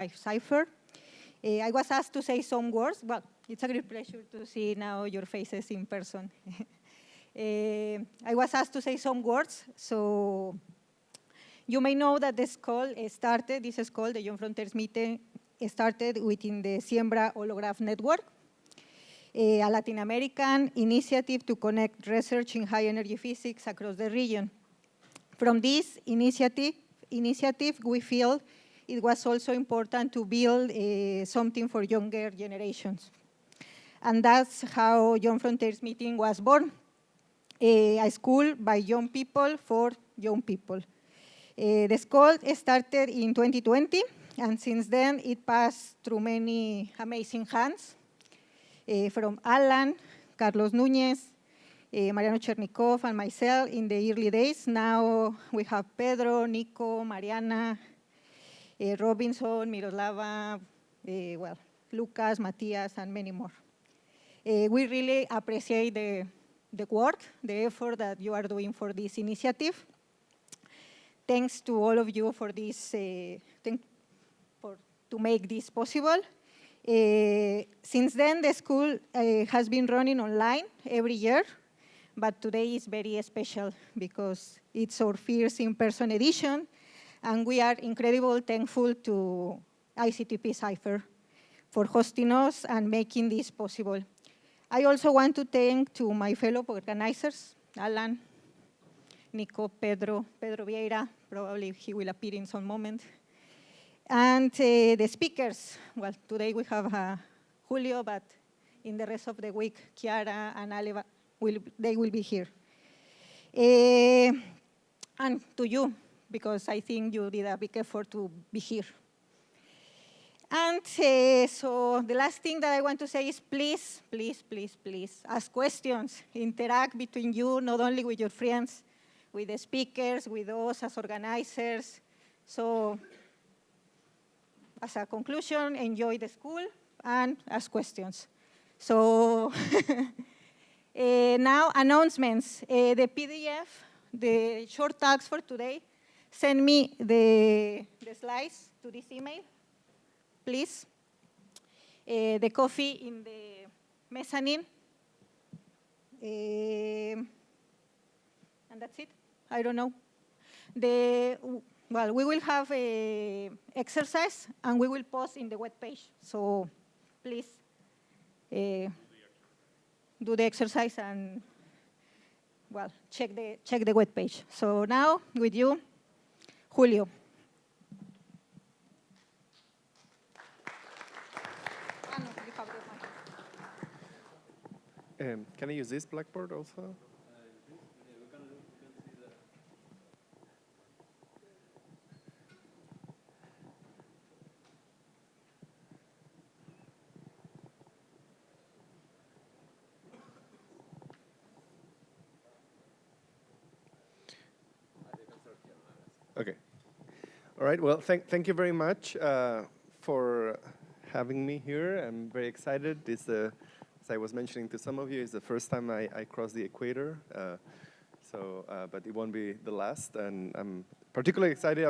ICTP-SAIFR. I was asked to say some words. Well, it's a great pleasure to see now your faces in person. I was asked to say some words, so you may know that this call started, this is called the Young Frontiers meeting, started within the Siembra-HoLAGrav network, a Latin American initiative to connect research in high energy physics across the region. From this initiative, we feel it was also important to build something for younger generations. And that's how Young Frontiers meeting was born, a school by young people for young people. The school started in 2020, and since then it passed through many amazing hands, from Alan, Carlos Núñez, Mariano Chernikov, and myself in the early days. Now we have Pedro, Nico, Mariana, Robinson, Miroslava, well, Lucas, Matias, and many more. We really appreciate the work, the effort that you are doing for this initiative. Thanks to all of you for this, to make this possible. Since then, the school has been running online every year, but today is very special because it's our first in-person edition, and we are incredibly thankful to ICTP-SAIFR for hosting us and making this possible. I also want to thank to my fellow organizers, Alan, Nico, Pedro Vieira, probably he will appear in some moment, and the speakers. Well, today we have Julio, but in the rest of the week, Chiara and Ale, they will be here. And to you, because I think you did a big effort to be here. And so the last thing that I want to say is please, please, please, please, ask questions, interact between you, not only with your friends, with the speakers, with us as organizers. So as a conclusion, enjoy the school and ask questions. So now announcements. The PDF, the short tags for today, send me the slides to this email, please. The coffee in the mezzanine. And that's it. I don't know. Well, we will have a exercise, and we will post in the webpage. So please do the exercise and, well, check the webpage. So now, with you, Julio. Can I use this Blackboard also? Okay. All right. Well, thank you very much for having me here. I'm very excited. This, as I was mentioning to some of you, is the first time I crossed the equator. But it won't be the last. And I'm particularly excited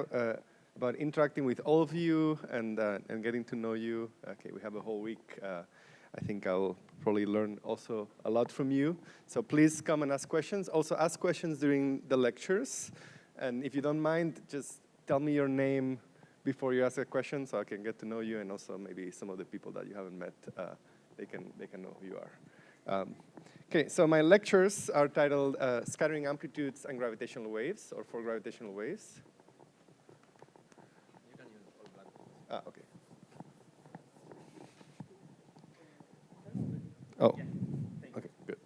about interacting with all of you and getting to know you. Okay, we have a whole week. I think I'll probably learn also a lot from you. So please come and ask questions. Also ask questions during the lectures. And if you don't mind, just tell me your name before you ask a question so I can get to know you, and also maybe some of the people that you haven't met, they can know who you are. Okay, so my lectures are titled Scattering Amplitudes and Gravitational Waves, or for Gravitational Waves. You can use all black. Okay. Oh, yeah. Okay, good.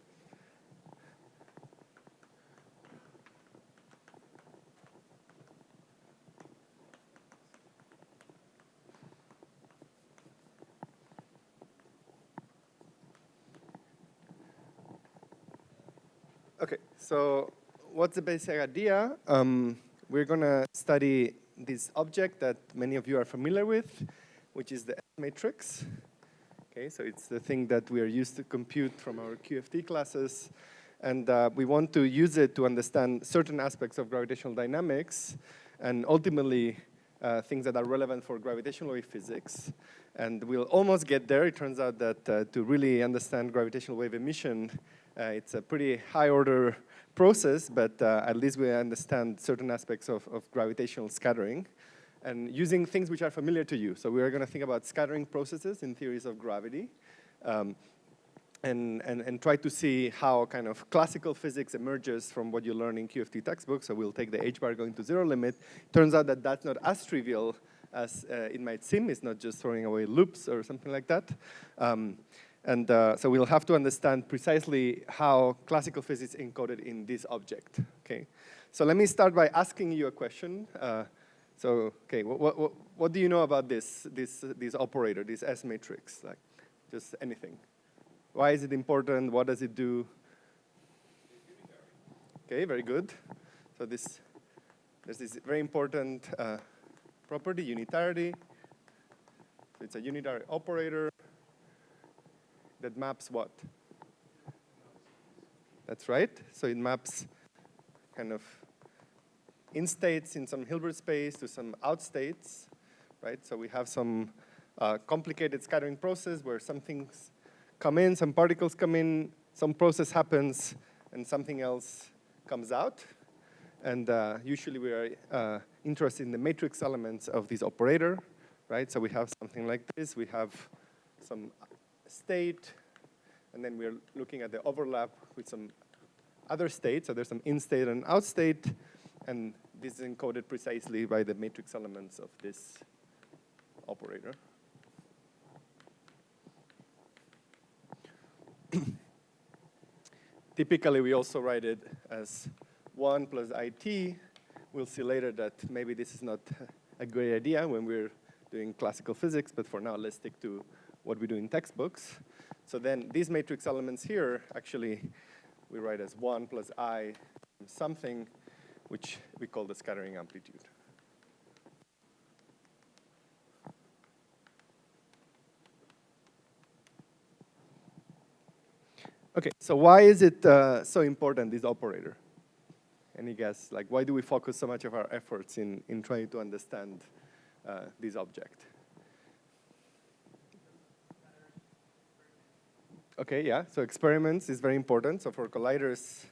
Okay, so what's the basic idea? We're going to study this object that many of you are familiar with, which is the S matrix. Okay, so it's the thing that we are used to compute from our QFT classes. And we want to use it to understand certain aspects of gravitational dynamics and ultimately things that are relevant for gravitational wave physics. And we'll almost get there. It turns out that to really understand gravitational wave emission, it's a pretty high-order process, but at least we understand certain aspects of gravitational scattering, and using things which are familiar to you. So we are going to think about scattering processes in theories of gravity, and try to see how kind of classical physics emerges from what you learn in QFT textbooks. So we'll take the h-bar going to zero limit. Turns out that that's not as trivial as it might seem. It's not just throwing away loops or something like that. So we'll have to understand precisely how classical physics encoded in this object. Okay. So let me start by asking you a question. Okay, what do you know about this operator, this S matrix? Like, just anything. Why is it important? What does it do? Okay, very good. So there's this very important property, unitarity. So it's a unitary operator that maps what? That's right. So it maps kind of in states in some Hilbert space to some out states, right? So we have some complicated scattering process where some things come in, some particles come in, some process happens, and something else comes out. And usually we are interested in the matrix elements of this operator, right? So we have something like this. We have some state, and then we're looking at the overlap with some other states. So there's some in-state and out-state, and this is encoded precisely by the matrix elements of this operator. Typically, we also write it as 1 plus IT. We'll see later that maybe this is not a great idea when we're doing classical physics, but for now, let's stick to what we do in textbooks. So then these matrix elements here, actually, we write as 1 plus I something, which we call the scattering amplitude. Okay, so why is it so important, this operator? Any guess? Like, why do we focus so much of our efforts in trying to understand this object? Okay, yeah, so experiments is very important. So for colliders,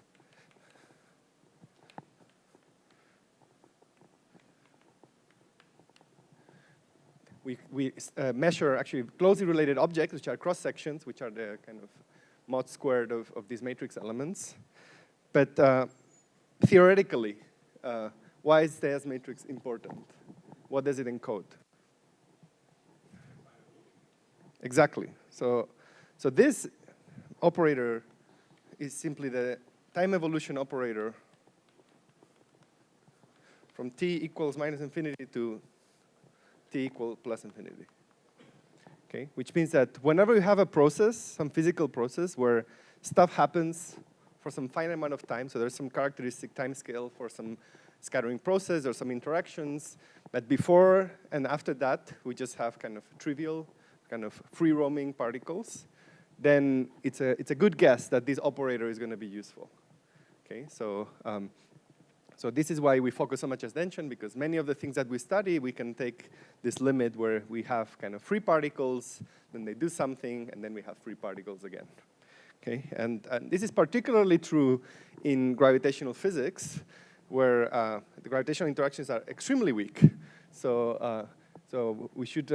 we measure actually closely related objects, which are cross-sections, which are the kind of mod squared of these matrix elements. But theoretically, why is the S matrix important? What does it encode? Exactly. So this operator is simply the time evolution operator from t equals minus infinity to t equal plus infinity. Okay, which means that whenever you have a process, some physical process where stuff happens for some finite amount of time, so there's some characteristic time scale for some scattering process or some interactions, but before and after that, we just have kind of trivial, kind of free-roaming particles, then it's a good guess that this operator is going to be useful. Okay, so this is why we focus so much attention, because many of the things that we study, we can take this limit where we have kind of free particles, then they do something, and then we have free particles again. Okay, and this is particularly true in gravitational physics, where the gravitational interactions are extremely weak. So we should,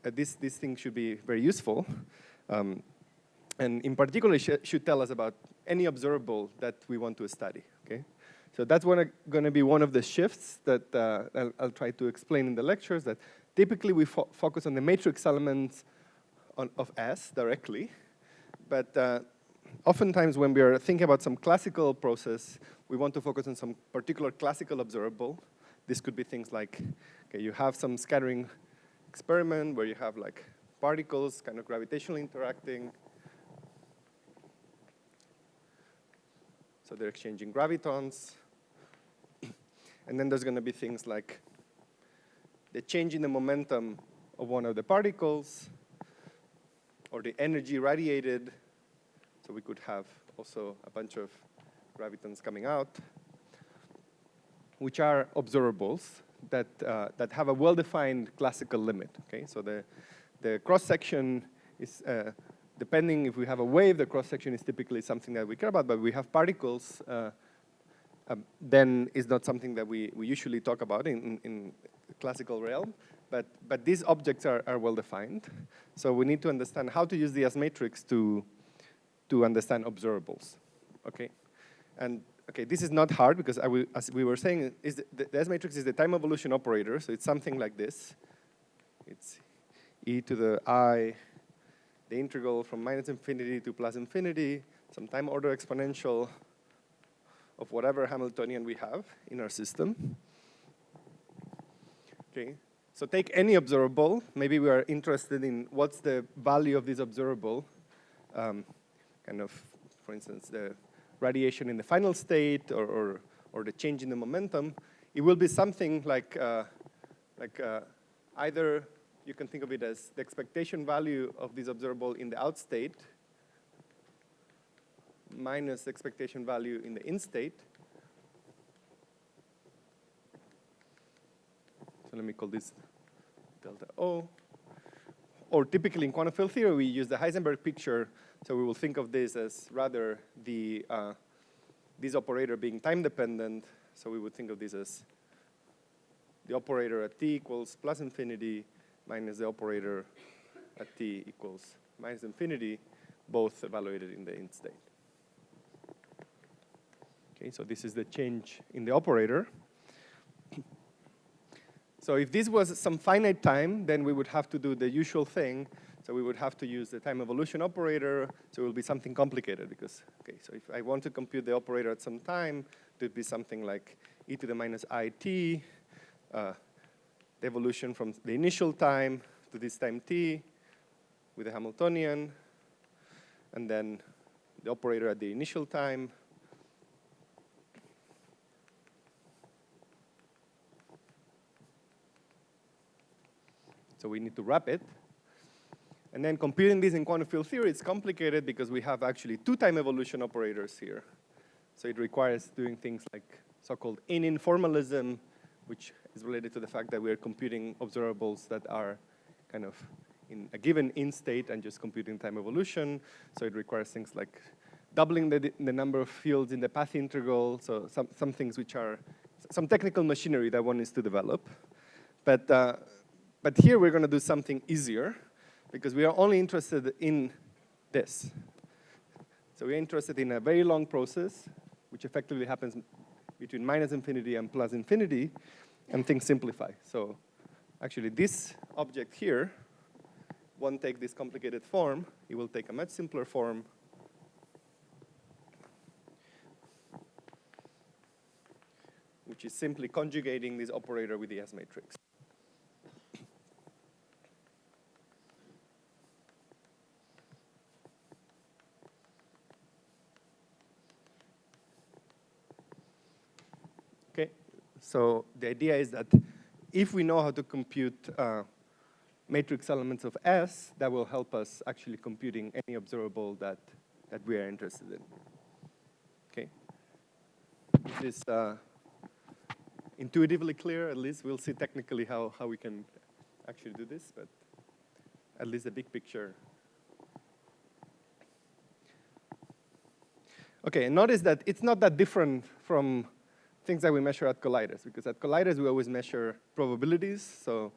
this thing should be very useful. And in particular, should tell us about any observable that we want to study. Okay, so that's going to be one of the shifts that I'll try to explain in the lectures, that typically we focus on the matrix elements of S directly. But oftentimes when we are thinking about some classical process, we want to focus on some particular classical observable. This could be things like, okay, you have some scattering experiment where you have like particles kind of gravitationally interacting. So they're exchanging gravitons. And then there's going to be things like the change in the momentum of one of the particles, or the energy radiated. So we could have also a bunch of gravitons coming out, which are observables. that have a well-defined classical limit. Okay, so the cross-section is, depending if we have a wave, the cross-section is typically something that we care about, but we have particles, then it's not something that we usually talk about in classical realm. But these objects are well-defined. So we need to understand how to use the S matrix to understand observables. Okay, and okay, this is not hard because as we were saying, the S matrix is the time evolution operator. So it's something like this. It's e to the I, the integral from -infinity to +infinity, some time order exponential of whatever Hamiltonian we have in our system. Okay, so take any observable. Maybe we are interested in what's the value of this observable, kind of, for instance, the radiation in the final state or the change in the momentum. It will be something like either you can think of it as the expectation value of this observable in the out state minus the expectation value in the in state. So let me call this delta O. Or typically in quantum field theory, we use the Heisenberg picture. So we will think of this as rather this operator being time dependent. So we would think of this as the operator at t equals +infinity minus the operator at t equals -infinity, both evaluated in the in state. Okay, so this is the change in the operator. So if this was some finite time, then we would have to do the usual thing. So we would have to use the time evolution operator. So it will be something complicated because, okay, so if I want to compute the operator at some time, it would be something like e to the minus it, the evolution from the initial time to this time t with the Hamiltonian, and then the operator at the initial time. So we need to wrap it. And then computing this in quantum field theory, it's complicated because we have actually two time evolution operators here. So it requires doing things like so-called in-informalism, which is related to the fact that we are computing observables that are kind of in a given in state and just computing time evolution. So it requires things like doubling the number of fields in the path integral. So some things which are some technical machinery that one needs to develop. But here we're going to do something easier because we are only interested in this. So we're interested in a very long process, which effectively happens between -infinity and +infinity, and things simplify. So actually this object here won't take this complicated form. It will take a much simpler form. Which is simply conjugating this operator with the S matrix. So the idea is that if we know how to compute matrix elements of S, that will help us actually computing any observable that we are interested in. Okay. This is intuitively clear, at least. We'll see technically how we can actually do this, but at least the big picture. Okay, and notice that it's not that different from things that we measure at colliders, because at colliders we always measure probabilities, so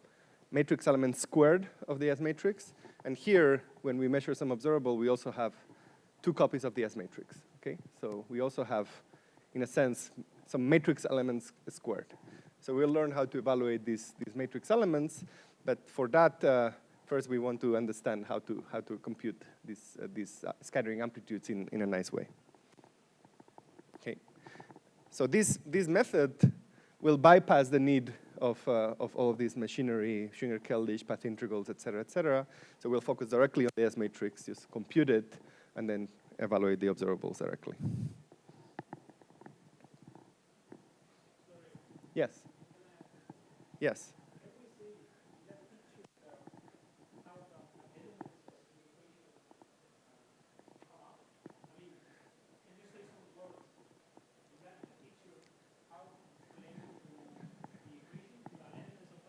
matrix elements squared of the S matrix. And here, when we measure some observable, we also have two copies of the S matrix. Okay, so we also have, in a sense, some matrix elements squared. So we'll learn how to evaluate these matrix elements, but for that, first we want to understand how to compute these scattering amplitudes in a nice way. Okay. So this method will bypass the need of all of this machinery, Schwinger-Keldysh, path integrals, et cetera, et cetera. So we'll focus directly on the S matrix, just compute it, and then evaluate the observables directly. Yes. Yes.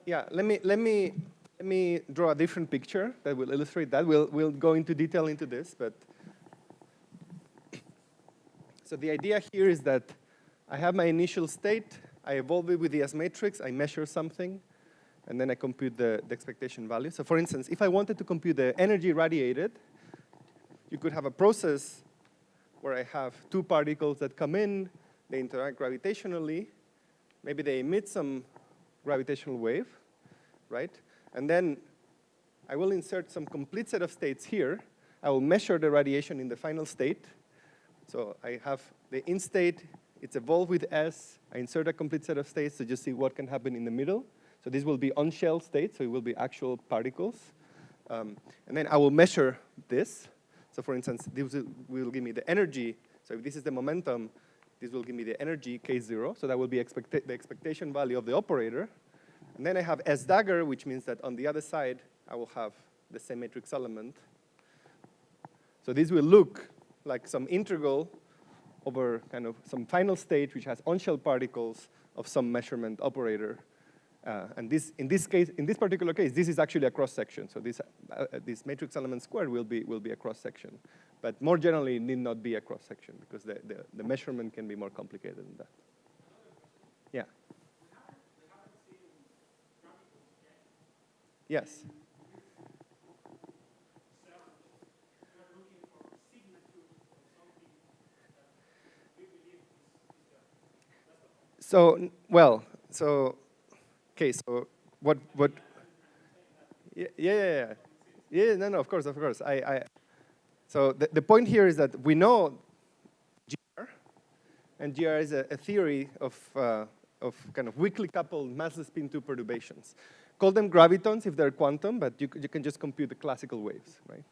Yeah, let me draw a different picture that will illustrate that. We'll go into detail into this, but so the idea here is that I have my initial state, I evolve it with the S matrix, I measure something, and then I compute the expectation value. So for instance, if I wanted to compute the energy radiated, you could have a process where I have two particles that come in, they interact gravitationally, maybe they emit some gravitational wave, right? And then I will insert some complete set of states here. I will measure the radiation in the final state. So I have the in state, it's evolved with S. I insert a complete set of states to just see what can happen in the middle. So this will be on-shell state, so it will be actual particles. And then I will measure this. So for instance, this will give me the energy. So if this is the momentum, this will give me the energy, K0. So that will be the expectation value of the operator. And then I have S dagger, which means that on the other side, I will have the same matrix element. So this will look like some integral over kind of some final state, which has on-shell particles of some measurement operator. And this, in this particular case, this is actually a cross-section. So this matrix element squared will be a cross-section. But more generally, it need not be a cross-section, because the measurement can be more complicated than that. Yeah. Yes. So, well, so, okay, so what, yeah, no, of course. So the point here is that we know GR, and GR is a theory of kind of weakly coupled massless spin-2 perturbations. Call them gravitons if they're quantum, but you can just compute the classical waves, right?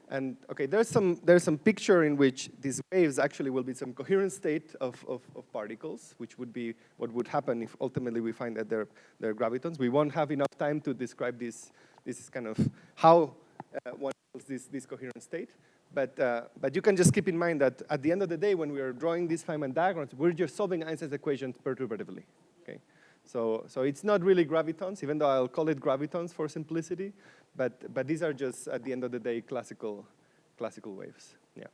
And okay, there's some picture in which these waves actually will be some coherent state of particles, which would be what would happen if ultimately we find that they're gravitons. We won't have enough time to describe this kind of how one feels this coherent state. But you can just keep in mind that at the end of the day, when we are drawing these Feynman diagrams, we're just solving Einstein's equations perturbatively. Okay, so it's not really gravitons, even though I'll call it gravitons for simplicity. But these are just, at the end of the day, classical waves. Yeah.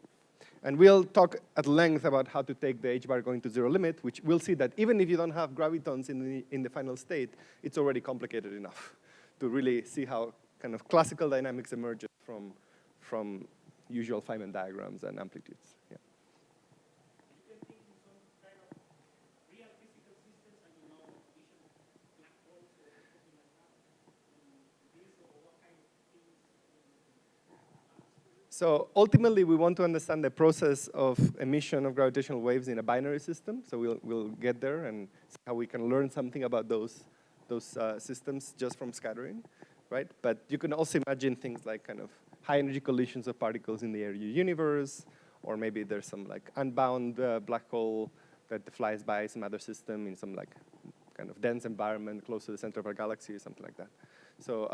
And we'll talk at length about how to take the h-bar going to zero limit, which we'll see that even if you don't have gravitons in the final state, it's already complicated enough to really see how kind of classical dynamics emerges from usual Feynman diagrams and amplitudes. Yeah. So ultimately, we want to understand the process of emission of gravitational waves in a binary system. So we'll get there and see how we can learn something about those systems just from scattering, right? But you can also imagine things like kind of high energy collisions of particles in the area universe, or maybe there's some like unbound black hole that flies by some other system in some like kind of dense environment close to the center of our galaxy or something like that. So,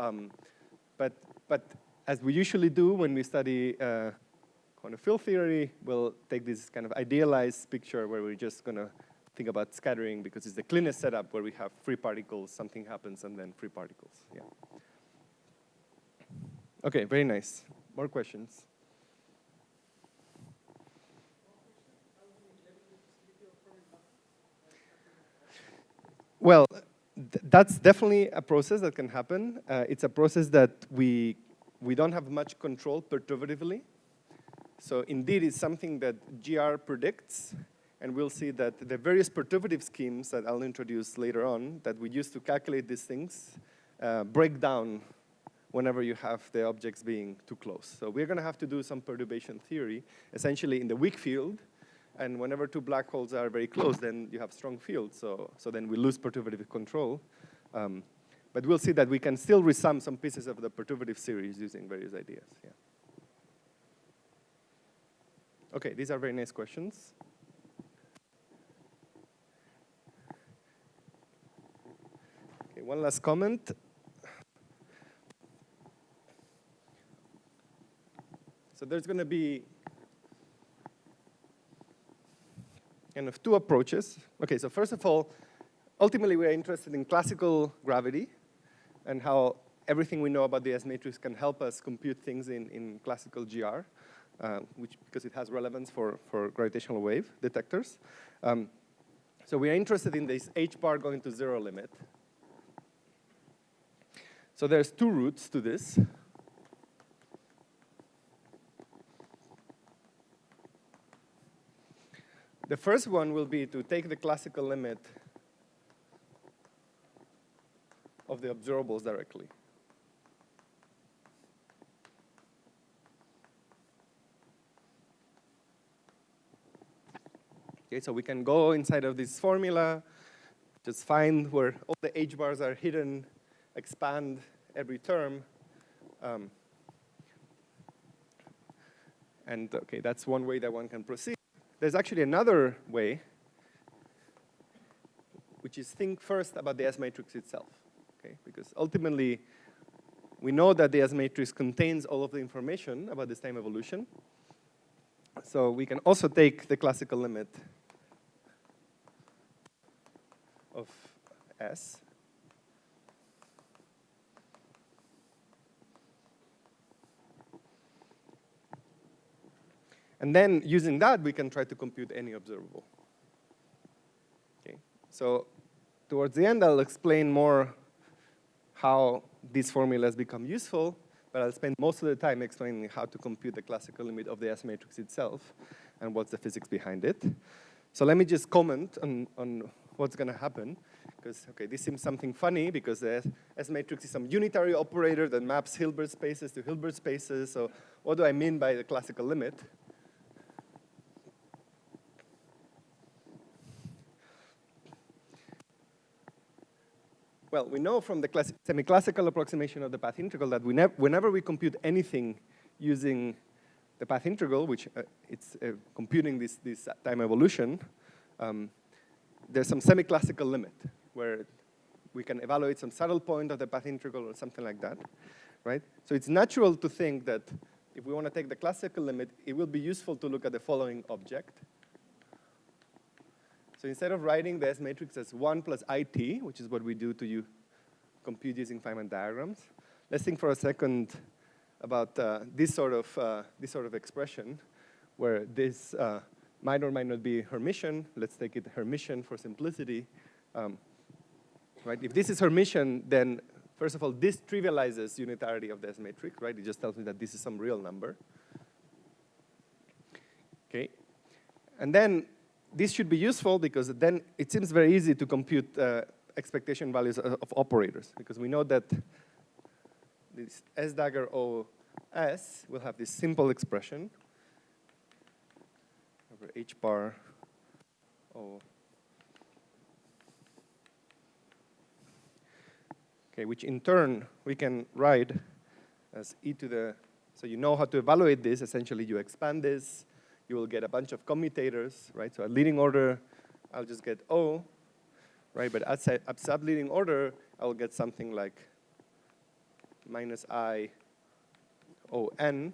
but as we usually do when we study quantum field theory, we'll take this kind of idealized picture where we're just going to think about scattering because it's the cleanest setup where we have free particles, something happens, and then free particles. Yeah. Okay, very nice. More questions? Well, that's definitely a process that can happen. It's a process that we don't have much control perturbatively. So indeed, it's something that GR predicts. And we'll see that the various perturbative schemes that I'll introduce later on that we use to calculate these things break down whenever you have the objects being too close. So we're going to have to do some perturbation theory, essentially in the weak field. And whenever two black holes are very close, then you have strong fields. So then we lose perturbative control. But we'll see that we can still resum some pieces of the perturbative series using various ideas. Yeah. Okay, these are very nice questions. Okay, one last comment. So there's going to be kind of two approaches. Okay, so first of all, ultimately we're interested in classical gravity. and how everything we know about the S matrix can help us compute things in classical GR, because it has relevance for gravitational wave detectors. So we are interested in this h bar going to 0 limit. So there's two routes to this. The first one will be to take the classical limit of the observables directly. Okay, so we can go inside of this formula, just find where all the h bars are hidden, expand every term. And okay, that's one way that one can proceed. There's actually another way, which is think first about the S matrix itself. Okay, because ultimately, we know that the S matrix contains all of the information about this time evolution. So we can also take the classical limit of S. And then using that, we can try to compute any observable. Okay, so towards the end, I'll explain more how these formulas become useful, but I'll spend most of the time explaining how to compute the classical limit of the S matrix itself and what's the physics behind it. So let me just comment on what's going to happen, because okay, this seems something funny because the S matrix is some unitary operator that maps Hilbert spaces to Hilbert spaces. So what do I mean by the classical limit? Well, we know from the semi-classical approximation of the path integral that whenever we compute anything using the path integral, which it's computing this time evolution, there's some semi-classical limit where we can evaluate some saddle point of the path integral or something like that, right? So it's natural to think that if we want to take the classical limit, it will be useful to look at the following object. So instead of writing the S matrix as 1 plus IT, which is what we do to compute using Feynman diagrams, let's think for a second about this sort of expression, where this might or might not be Hermitian. Let's take it Hermitian for simplicity. Right? If this is Hermitian, then first of all, this trivializes unitarity of the S matrix, right? It just tells me that this is some real number. Okay, and then this should be useful because then it seems very easy to compute expectation values of operators, because we know that this S dagger OS will have this simple expression over H bar O. Okay, which in turn we can write as e to the, so you know how to evaluate this. Essentially, you expand this, you will get a bunch of commutators, right? So at leading order, I'll just get O, right? But at subleading order, I'll get something like minus I O n,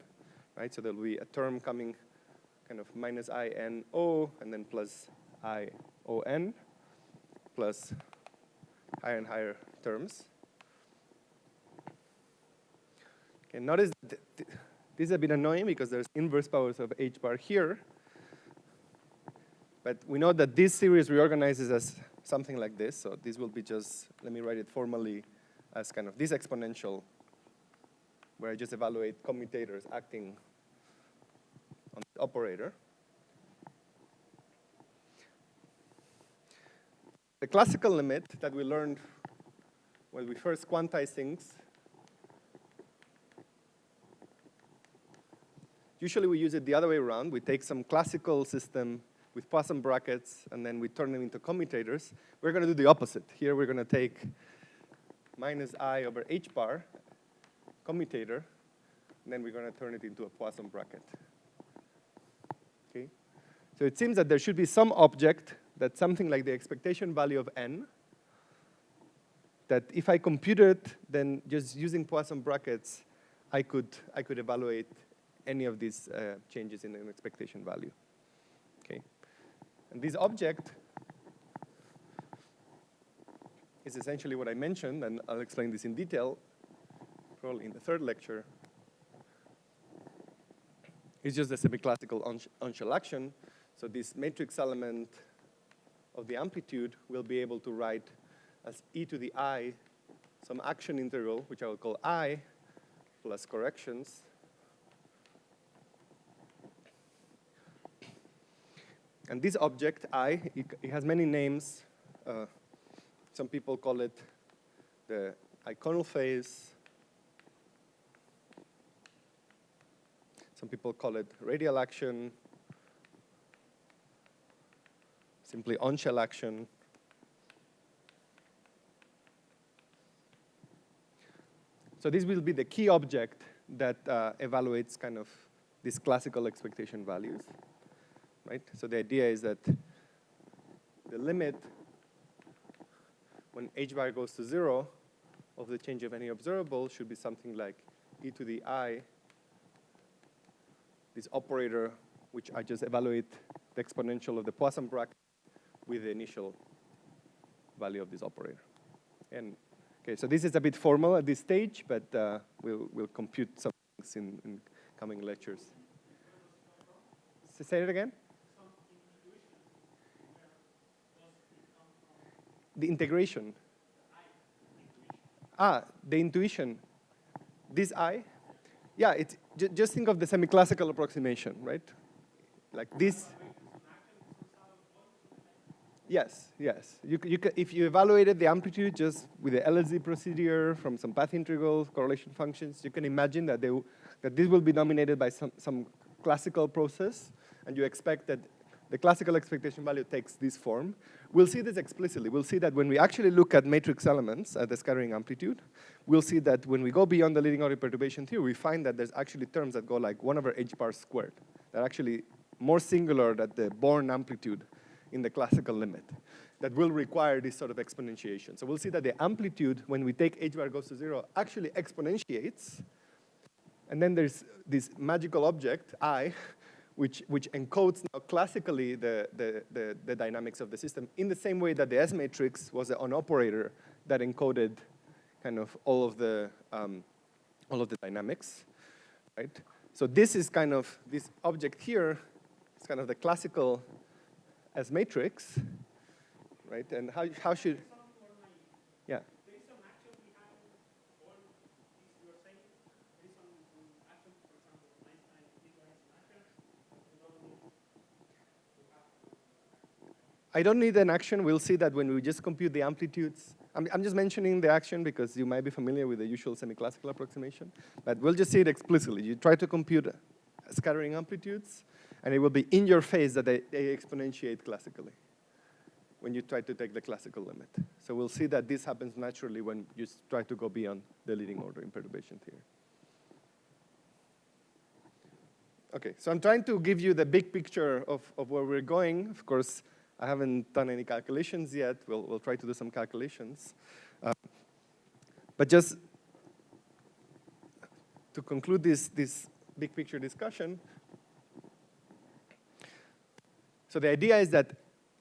right? So there'll be a term coming kind of minus I n O, and then plus I O n, plus higher and higher terms. Okay, notice that this is a bit annoying because there's inverse powers of H bar here. But we know that this series reorganizes as something like this. So this will be just, let me write it formally as kind of this exponential, where I just evaluate commutators acting on the operator. The classical limit that we learned when we first quantized things, usually we use it the other way around. We take some classical system with Poisson brackets, and then we turn them into commutators. We're going to do the opposite. Here we're going to take minus I over H bar, commutator, and then we're going to turn it into a Poisson bracket. Okay? So it seems that there should be some object that's something like the expectation value of n, that if I compute it, then just using Poisson brackets, I could evaluate any of these changes in an expectation value. Okay, and this object is essentially what I mentioned, and I'll explain this in detail, probably in the third lecture. It's just a semi-classical on-shell action. So this matrix element of the amplitude will be able to write as e to the I some action integral, which I will call I, plus corrections. And this object, I, it has many names. Some people call it the iconal phase. Some people call it radial action, simply on-shell action. So this will be the key object that evaluates kind of these classical expectation values, right? So the idea is that the limit when h bar goes to 0 of the change of any observable should be something like e to the I, this operator, which I just evaluate the exponential of the Poisson bracket with the initial value of this operator. And okay, so this is a bit formal at this stage, but we'll compute some things in coming lectures. Say it again? The integration. The intuition. This I? Yeah, it's just think of the semi-classical approximation, right? Like this. Yes, yes. If you evaluated the amplitude just with the LSD procedure from some path integrals, correlation functions, you can imagine that this will be dominated by some classical process, and you expect that the classical expectation value takes this form. We'll see this explicitly. We'll see that when we actually look at matrix elements at the scattering amplitude, we'll see that when we go beyond the leading order perturbation theory, we find that there's actually terms that go like 1 over h bar squared. They're actually more singular than the Born amplitude in the classical limit that will require this sort of exponentiation. So we'll see that the amplitude, when we take h bar goes to 0, actually exponentiates. And then there's this magical object, I, which encodes now classically the dynamics of the system in the same way that the S matrix was an operator that encoded kind of all of the dynamics, right? So this is kind of, this object here is kind of the classical S matrix, right? And how should, yeah. I don't need an action. We'll see that when we just compute the amplitudes. I'm just mentioning the action because you might be familiar with the usual semi-classical approximation. But we'll just see it explicitly. You try to compute scattering amplitudes, and it will be in your face that they exponentiate classically when you try to take the classical limit. So we'll see that this happens naturally when you try to go beyond the leading order in perturbation theory. Okay, so I'm trying to give you the big picture of where we're going. Of course, I haven't done any calculations yet. We'll try to do some calculations. But just to conclude this big picture discussion, so the idea is that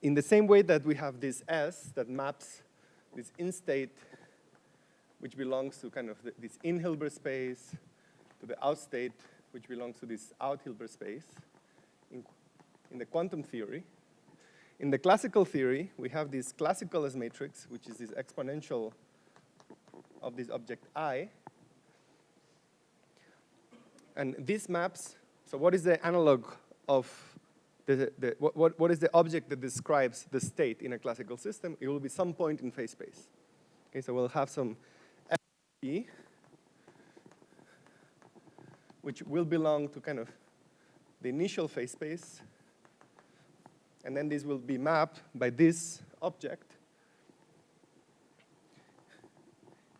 in the same way that we have this S that maps this in-state, which belongs to kind of this in-Hilbert space, to the out-state, which belongs to this out-Hilbert space, in the quantum theory. In the classical theory, we have this classical S matrix, which is this exponential of this object I. And this maps, so what is the analog of what is the object that describes the state in a classical system? It will be some point in phase space. Okay, so we'll have some F, which will belong to kind of the initial phase space. And then this will be mapped by this object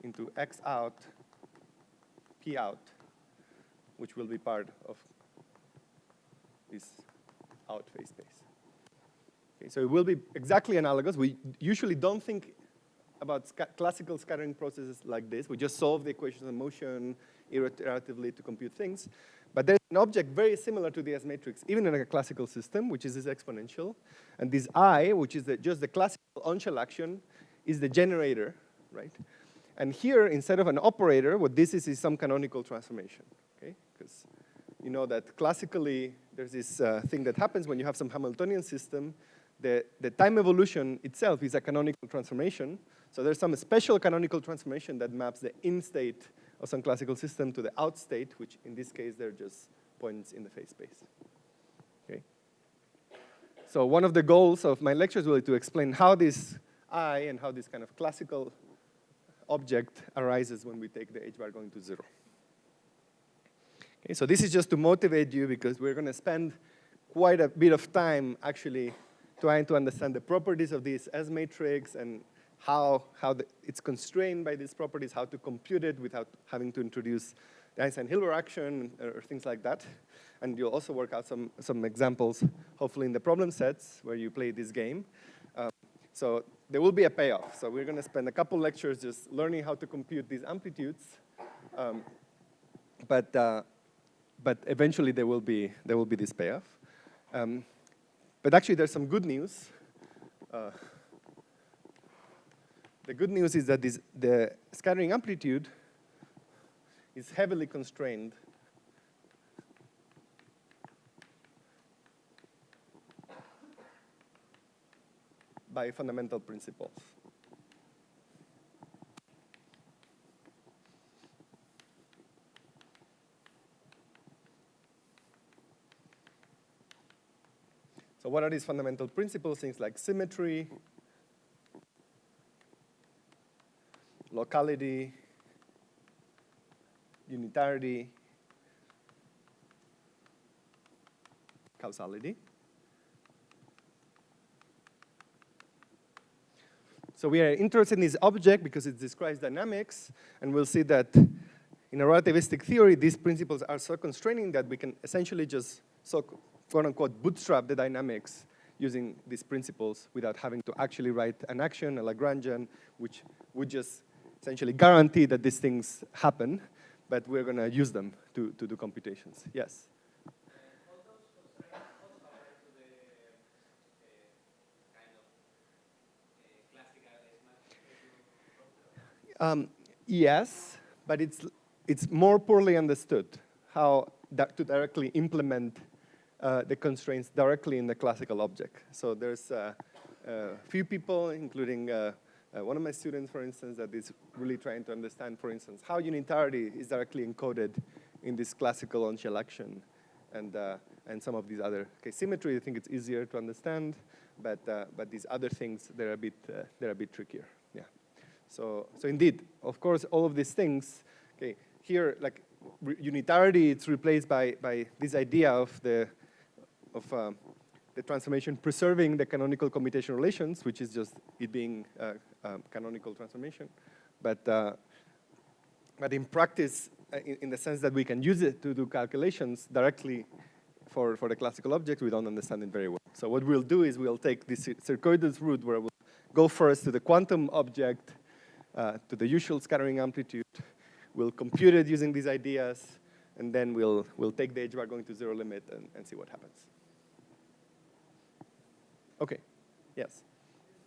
into X out, P out, which will be part of this out phase space. Okay, so it will be exactly analogous. We usually don't think about classical scattering processes like this. We just solve the equations of motion iteratively to compute things. But there's an object very similar to the S matrix, even in a classical system, which is this exponential. And this I, which is just the classical on-shell action, is the generator, right? And here, instead of an operator, what this is some canonical transformation, okay? Because you know that classically, there's this thing that happens when you have some Hamiltonian system. The time evolution itself is a canonical transformation. So there's some special canonical transformation that maps the in state of some classical system to the out state, which in this case, they're just points in the phase space. Okay. So one of the goals of my lecture is really to explain how this I and how this kind of classical object arises when we take the h bar going to 0. Okay, so this is just to motivate you because we're going to spend quite a bit of time actually trying to understand the properties of this S matrix and how it's constrained by these properties, how to compute it without having to introduce the Einstein-Hilbert action or things like that. And you'll also work out some examples, hopefully in the problem sets where you play this game. So there will be a payoff. So we're going to spend a couple lectures just learning how to compute these amplitudes. But eventually there will be this payoff. But actually there's some good news. The good news is that the scattering amplitude is heavily constrained by fundamental principles. So what are these fundamental principles? Things like symmetry, locality, unitarity, causality. So we are interested in this object because it describes dynamics, and we'll see that in a relativistic theory, these principles are so constraining that we can essentially just quote-unquote bootstrap the dynamics using these principles without having to actually write an action, a Lagrangian, which would just essentially guarantee that these things happen, but we're going to use them to do computations. Yes? All those constraints also apply to the kind of classical S-matrix. Yes, but it's more poorly understood how to directly implement the constraints directly in the classical object. So there's a few people, including one of my students, for instance, that is really trying to understand, for instance, how unitarity is directly encoded in this classical on-shell action and some of these other. Okay, symmetry, I think it's easier to understand, but these other things, they're a bit trickier. Yeah. So indeed, of course, all of these things. Okay, here, like unitarity, it's replaced by this idea of the transformation preserving the canonical commutation relations, which is just it being canonical transformation. But in practice, in the sense that we can use it to do calculations directly for the classical object, we don't understand it very well. So what we'll do is we'll take this circuitous route where we'll go first to the quantum object, to the usual scattering amplitude. We'll compute it using these ideas, and then we'll take the h bar going to 0 limit and see what happens. Okay, yes? Is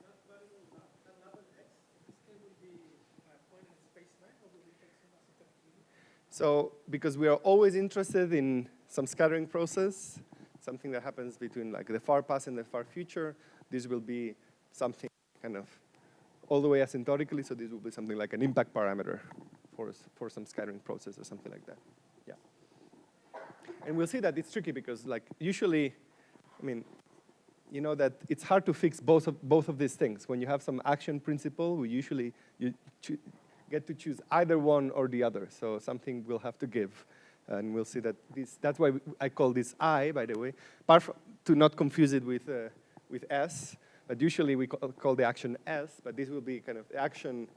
that variable, that level x, in this case will be a point in space-time, or will we take some as intermediate? So because we are always interested in some scattering process, something that happens between like the far past and the far future, this will be something kind of all the way asymptotically, so this will be something like an impact parameter for some scattering process or something like that. Yeah. And we'll see that it's tricky because like usually, I mean, you know that it's hard to fix both of these things. When you have some action principle, you get to choose either one or the other. So something we'll have to give. And we'll see that that's why I call this I, by the way, to not confuse it with S. But usually we call the action S, but this will be kind of the action,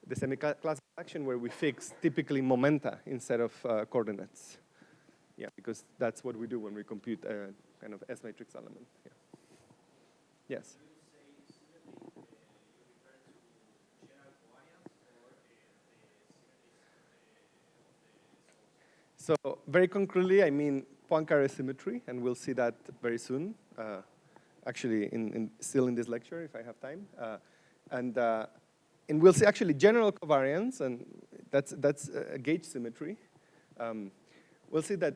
the semi-classical action where we fix typically momenta instead of coordinates. Yeah, because that's what we do when we compute a kind of S matrix element. Yeah. Yes? You say symmetry, you refer to general covariance or the symmetries of the So very concretely, I mean Poincare symmetry, and we'll see that very soon. Actually, still in this lecture, if I have time. and we'll see actually general covariance, and that's a gauge symmetry. We'll see that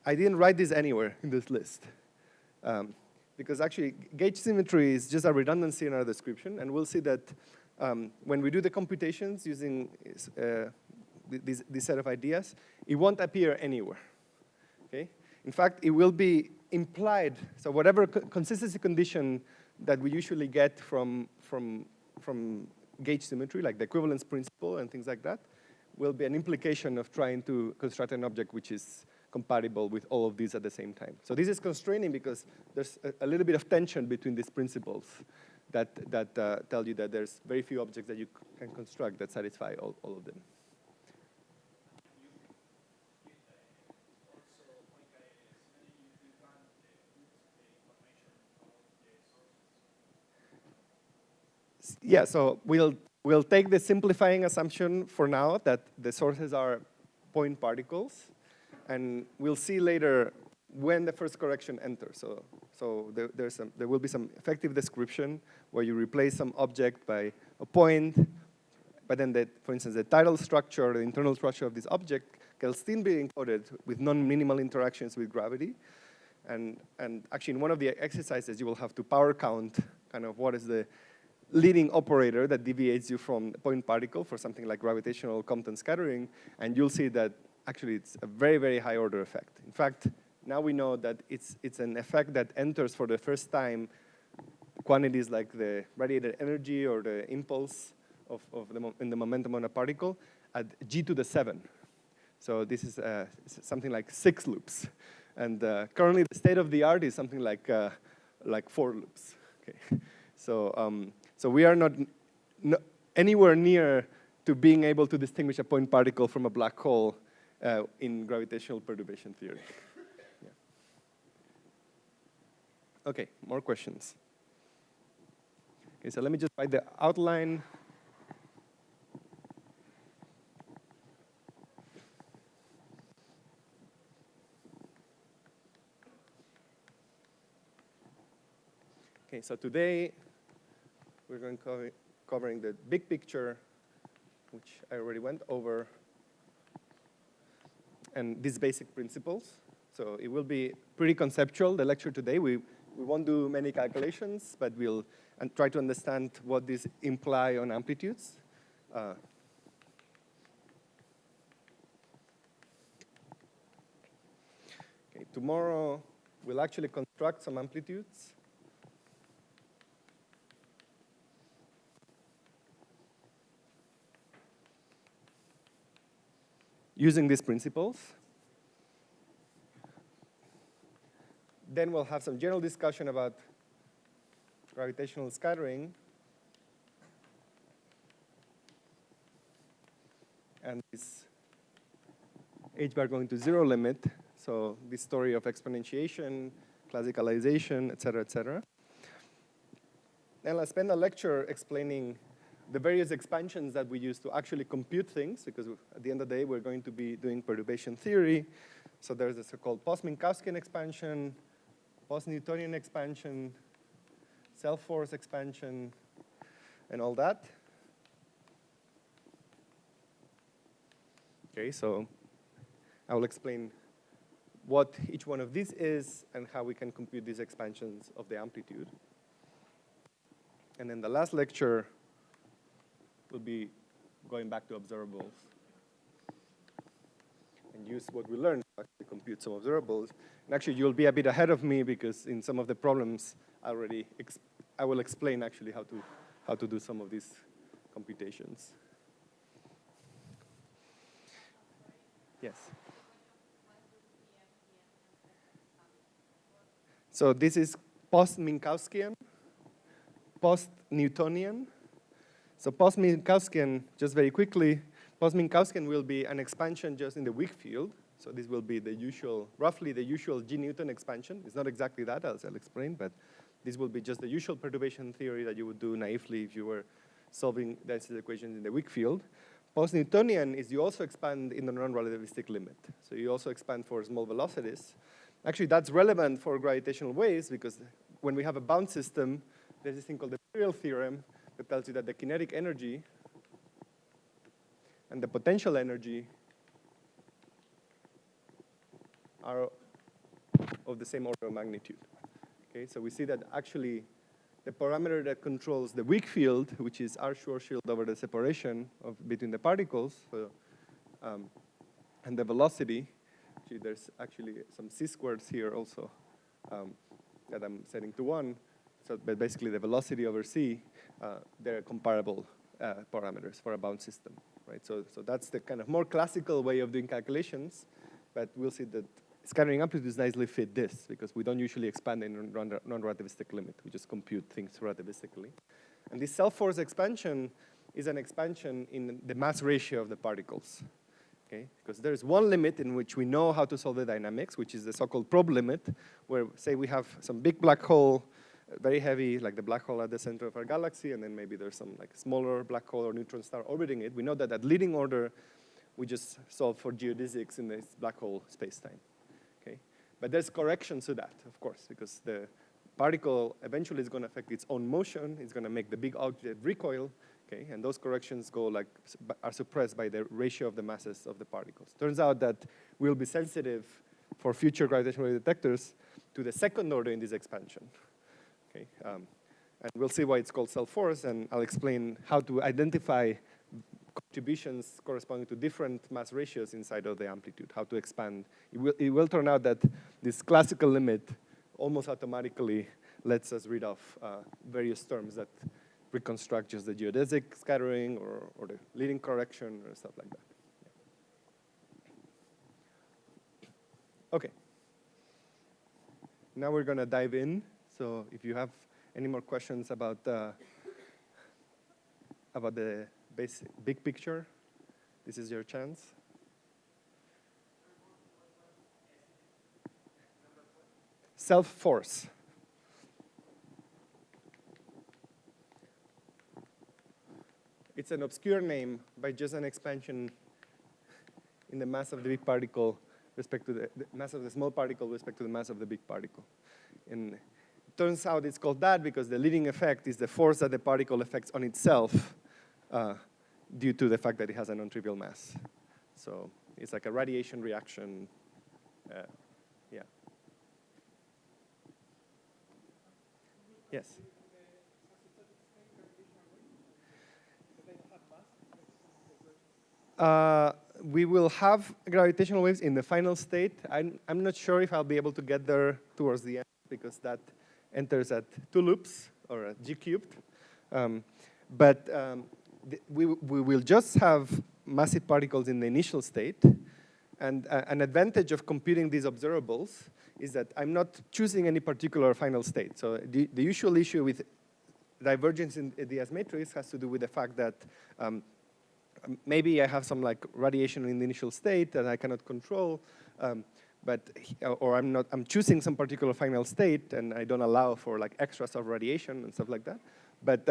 I didn't write this anywhere in this list. Because actually, gauge symmetry is just a redundancy in our description, and we'll see that when we do the computations using this set of ideas, it won't appear anywhere, okay? In fact, it will be implied, so whatever consistency condition that we usually get from gauge symmetry, like the equivalence principle and things like that, will be an implication of trying to construct an object which is compatible with all of these at the same time. So this is constraining because there's a little bit of tension between these principles that tell you that there's very few objects that you can construct that satisfy all of them. Yeah, so we'll take the simplifying assumption for now that the sources are point particles, and we'll see later when the first correction enters. So there will be some effective description where you replace some object by a point, but then, for instance, the tidal structure, the internal structure of this object can still be encoded with non-minimal interactions with gravity. And actually, in one of the exercises, you will have to power count kind of what is the leading operator that deviates you from the point particle for something like gravitational Compton scattering, and you'll see that actually it's a very, very high order effect. In fact, now we know that it's an effect that enters for the first time quantities like the radiated energy or the impulse in the momentum on a particle at g to the 7. So this is something like 6 loops. And currently the state of the art is something like 4 loops. Okay. So we are not anywhere near to being able to distinguish a point particle from a black hole in gravitational perturbation theory. Yeah. Okay, more questions. Okay, so let me just write the outline. Okay, so today we're going to covering the big picture, which I already went over, and these basic principles. So it will be pretty conceptual, the lecture today. We won't do many calculations, but we'll try to understand what these imply on amplitudes. Okay, tomorrow we'll actually construct some amplitudes. Using these principles. Then we'll have some general discussion about gravitational scattering and this h bar going to 0 limit. So this story of exponentiation, classicalization, et cetera, et cetera. And I'll spend a lecture explaining the various expansions that we use to actually compute things, because at the end of the day, we're going to be doing perturbation theory. So there's the so-called post-Minkowskian expansion, post-Newtonian expansion, self-force expansion, and all that. Okay, so I will explain what each one of these is and how we can compute these expansions of the amplitude. And then the last lecture will be going back to observables and use what we learned to actually compute some observables. And actually, you'll be a bit ahead of me because in some of the problems, I will explain actually how to do some of these computations. Yes. So this is post-Minkowskian, post-Newtonian. So post-Minkowskian, just very quickly, post-Minkowskian will be an expansion just in the weak field. So this will be the usual, roughly the usual G Newton expansion. It's not exactly that, as I'll explain, but this will be just the usual perturbation theory that you would do naively if you were solving density equations in the weak field. Post-Newtonian is you also expand in the non-relativistic limit. So you also expand for small velocities. Actually, that's relevant for gravitational waves because when we have a bound system, there's this thing called the material theorem that tells you that the kinetic energy and the potential energy are of the same order of magnitude. Okay, so we see that actually the parameter that controls the weak field, which is R Schwarzschild over the separation between the particles, so, and the velocity, actually there's actually some c-squareds here also that I'm setting to 1. So, but basically the velocity over c, they're comparable parameters for a bound system, right? So that's the kind of more classical way of doing calculations, but we'll see that scattering amplitudes nicely fit this because we don't usually expand in non-relativistic limit. We just compute things relativistically. And this self-force expansion is an expansion in the mass ratio of the particles. Okay? Because there's one limit in which we know how to solve the dynamics, which is the so-called probe limit, where say we have some big black hole, very heavy, like the black hole at the center of our galaxy, and then maybe there's some like smaller black hole or neutron star orbiting it. We know that at leading order, we just solve for geodesics in this black hole space-time. Okay? But there's corrections to that, of course, because the particle eventually is going to affect its own motion. It's going to make the big object recoil. Okay? And those corrections go like are suppressed by the ratio of the masses of the particles. Turns out that we'll be sensitive for future gravitational wave detectors to the second order in this expansion. Okay? And we'll see why it's called self-force, and I'll explain how to identify contributions corresponding to different mass ratios inside of the amplitude, how to expand. It will turn out that this classical limit almost automatically lets us read off various terms that reconstruct just the geodesic scattering or the leading correction or stuff like that. Yeah. Okay. Now we're going to dive in. So if you have any more questions about the big picture, this is your chance. Self-force. It's an obscure name by just an expansion in the mass of the big particle respect to the mass of the small particle respect to the mass of the big particle. And it turns out it's called that because the leading effect is the force that the particle affects on itself due to the fact that it has a non-trivial mass. So it's like a radiation reaction. Yeah. Yes. We will have gravitational waves in the final state. I'm not sure if I'll be able to get there towards the end because that enters at 2 loops or at g cubed. We will just have massive particles in the initial state. And an advantage of computing these observables is that I'm not choosing any particular final state. So the usual issue with divergence in the S matrix has to do with the fact that maybe I have some like radiation in the initial state that I cannot control, or I'm choosing some particular final state and I don't allow for like extras of radiation and stuff like that. But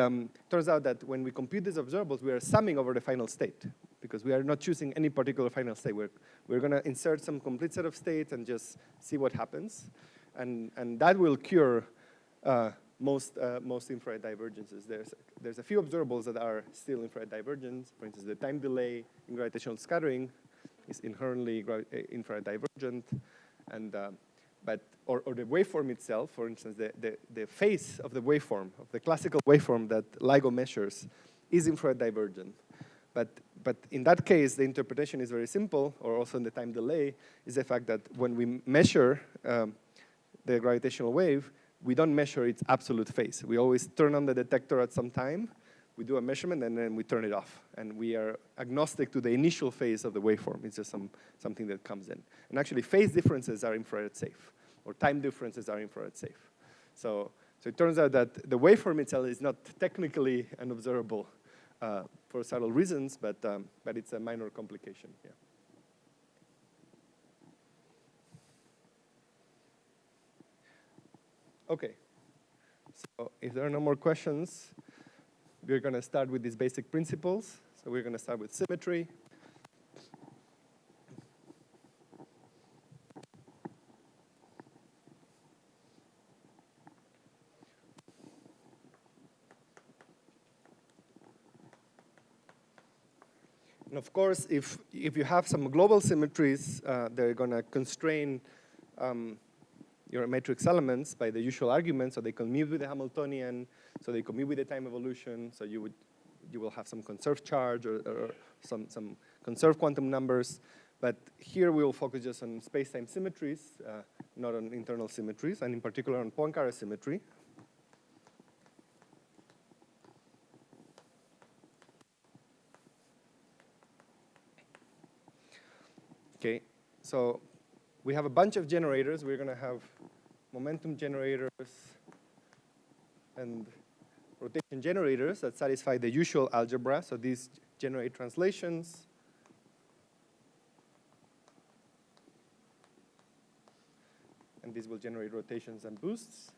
turns out that when we compute these observables, we are summing over the final state because we are not choosing any particular final state. We're going to insert some complete set of states and just see what happens. And that will cure most infrared divergences. There's a few observables that are still infrared divergent. For instance, the time delay in gravitational scattering is inherently infrared divergent, and or the waveform itself. For instance, the phase of the waveform, of the classical waveform that LIGO measures, is infrared divergent. But in that case, the interpretation is very simple, or also in the time delay, is the fact that when we measure the gravitational wave, we don't measure its absolute phase. We always turn on the detector at some time, we do a measurement, and then we turn it off. And we are agnostic to the initial phase of the waveform. It's just something that comes in. And actually, phase differences are infrared safe, or time differences are infrared safe. So it turns out that the waveform itself is not technically an observable for subtle reasons, but it's a minor complication. Yeah. Okay, so if there are no more questions, we're going to start with these basic principles. So we're going to start with symmetry. And of course, if you have some global symmetries, they're going to constrain your matrix elements by the usual arguments, so they commute with the Hamiltonian, so they commute with the time evolution, so you will have some conserved charge or some conserved quantum numbers. But here we will focus just on space-time symmetries, not on internal symmetries, and in particular on Poincare symmetry. Okay, so we have a bunch of generators. We're going to have momentum generators and rotation generators that satisfy the usual algebra. So these generate translations. And these will generate rotations and boosts.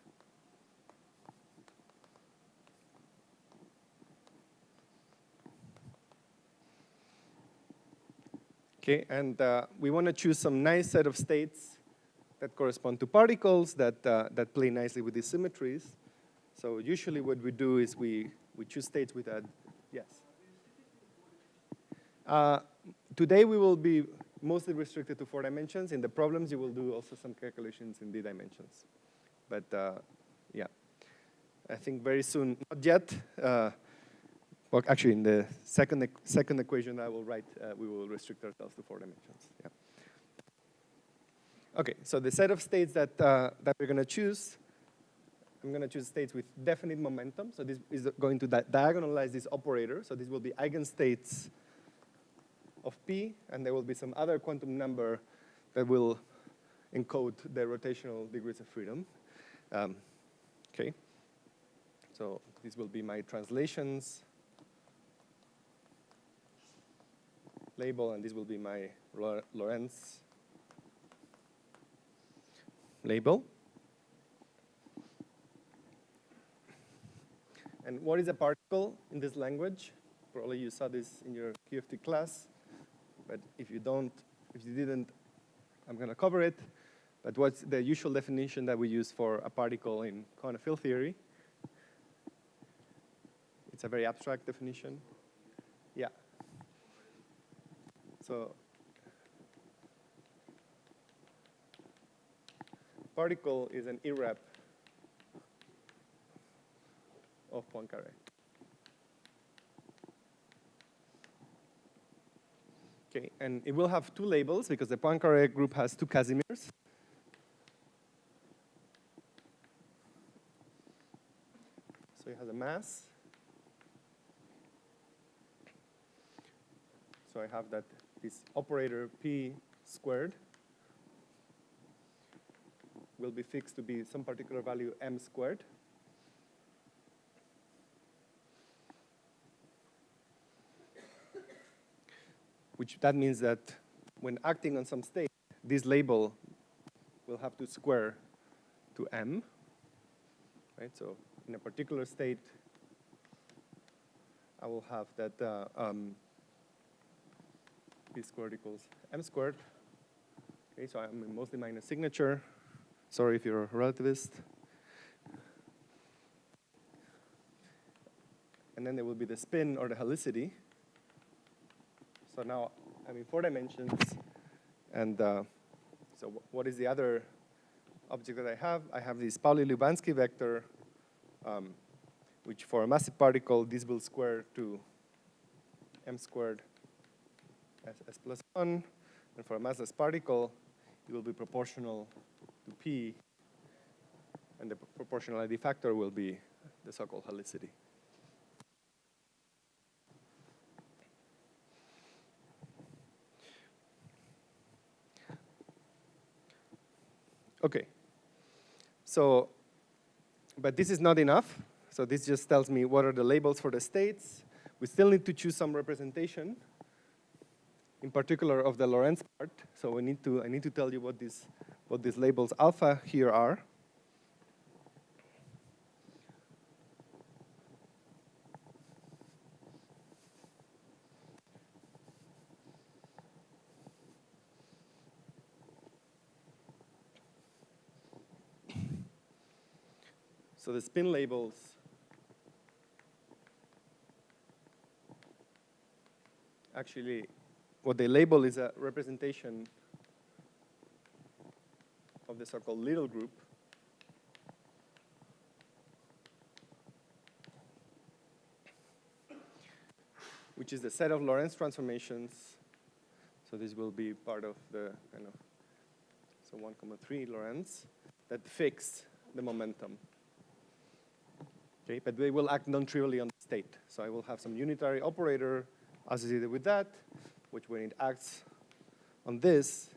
Okay, and we want to choose some nice set of states that correspond to particles that play nicely with these symmetries. So usually what we do is we choose states with a, yes. Today we will be mostly restricted to 4 dimensions. In the problems, you will do also some calculations in d dimensions. But yeah, I think very soon, not yet. Well, actually, in the second equation I will write, we will restrict ourselves to 4 dimensions. Yeah. Okay, so the set of states that we're going to choose, I'm going to choose states with definite momentum. So this is going to diagonalize this operator. So this will be eigenstates of P, and there will be some other quantum number that will encode the rotational degrees of freedom. Okay, so this will be my translations label, and this will be my Lorentz label. And what is a particle in this language? Probably you saw this in your QFT class, but if you didn't, I'm going to cover it. But what's the usual definition that we use for a particle in quantum field theory? It's a very abstract definition. Yeah. So particle is an irrep of Poincare. Okay, and it will have 2 labels because the Poincare group has 2 Casimirs. So it has a mass. So I have that this operator P squared will be fixed to be some particular value m squared. Which that means that when acting on some state, this label will have to square to m, right? So in a particular state, I will have that p squared equals m squared. Okay, so I'm mostly minus signature. Sorry if you're a relativist. And then there will be the spin or the helicity. So now I'm in 4 dimensions. And so what is the other object that I have? I have this Pauli-Lubansky vector, which for a massive particle, this will square to m squared s plus 1. And for a massless particle, it will be proportional to p. And the proportionality factor will be the so-called helicity. Okay. So, but this is not enough. So this just tells me what are the labels for the states. We still need to choose some representation, in particular of the Lorentz part. So I need to tell you what these labels alpha here are. So the spin labels actually, what they label is a representation of the so-called little group. Which is the set of Lorentz transformations. So this will be part of the kind of, so 1,3 Lorentz that fix the momentum. Okay, but they will act non-trivially on the state. So I will have some unitary operator associated with that, which when it acts on this,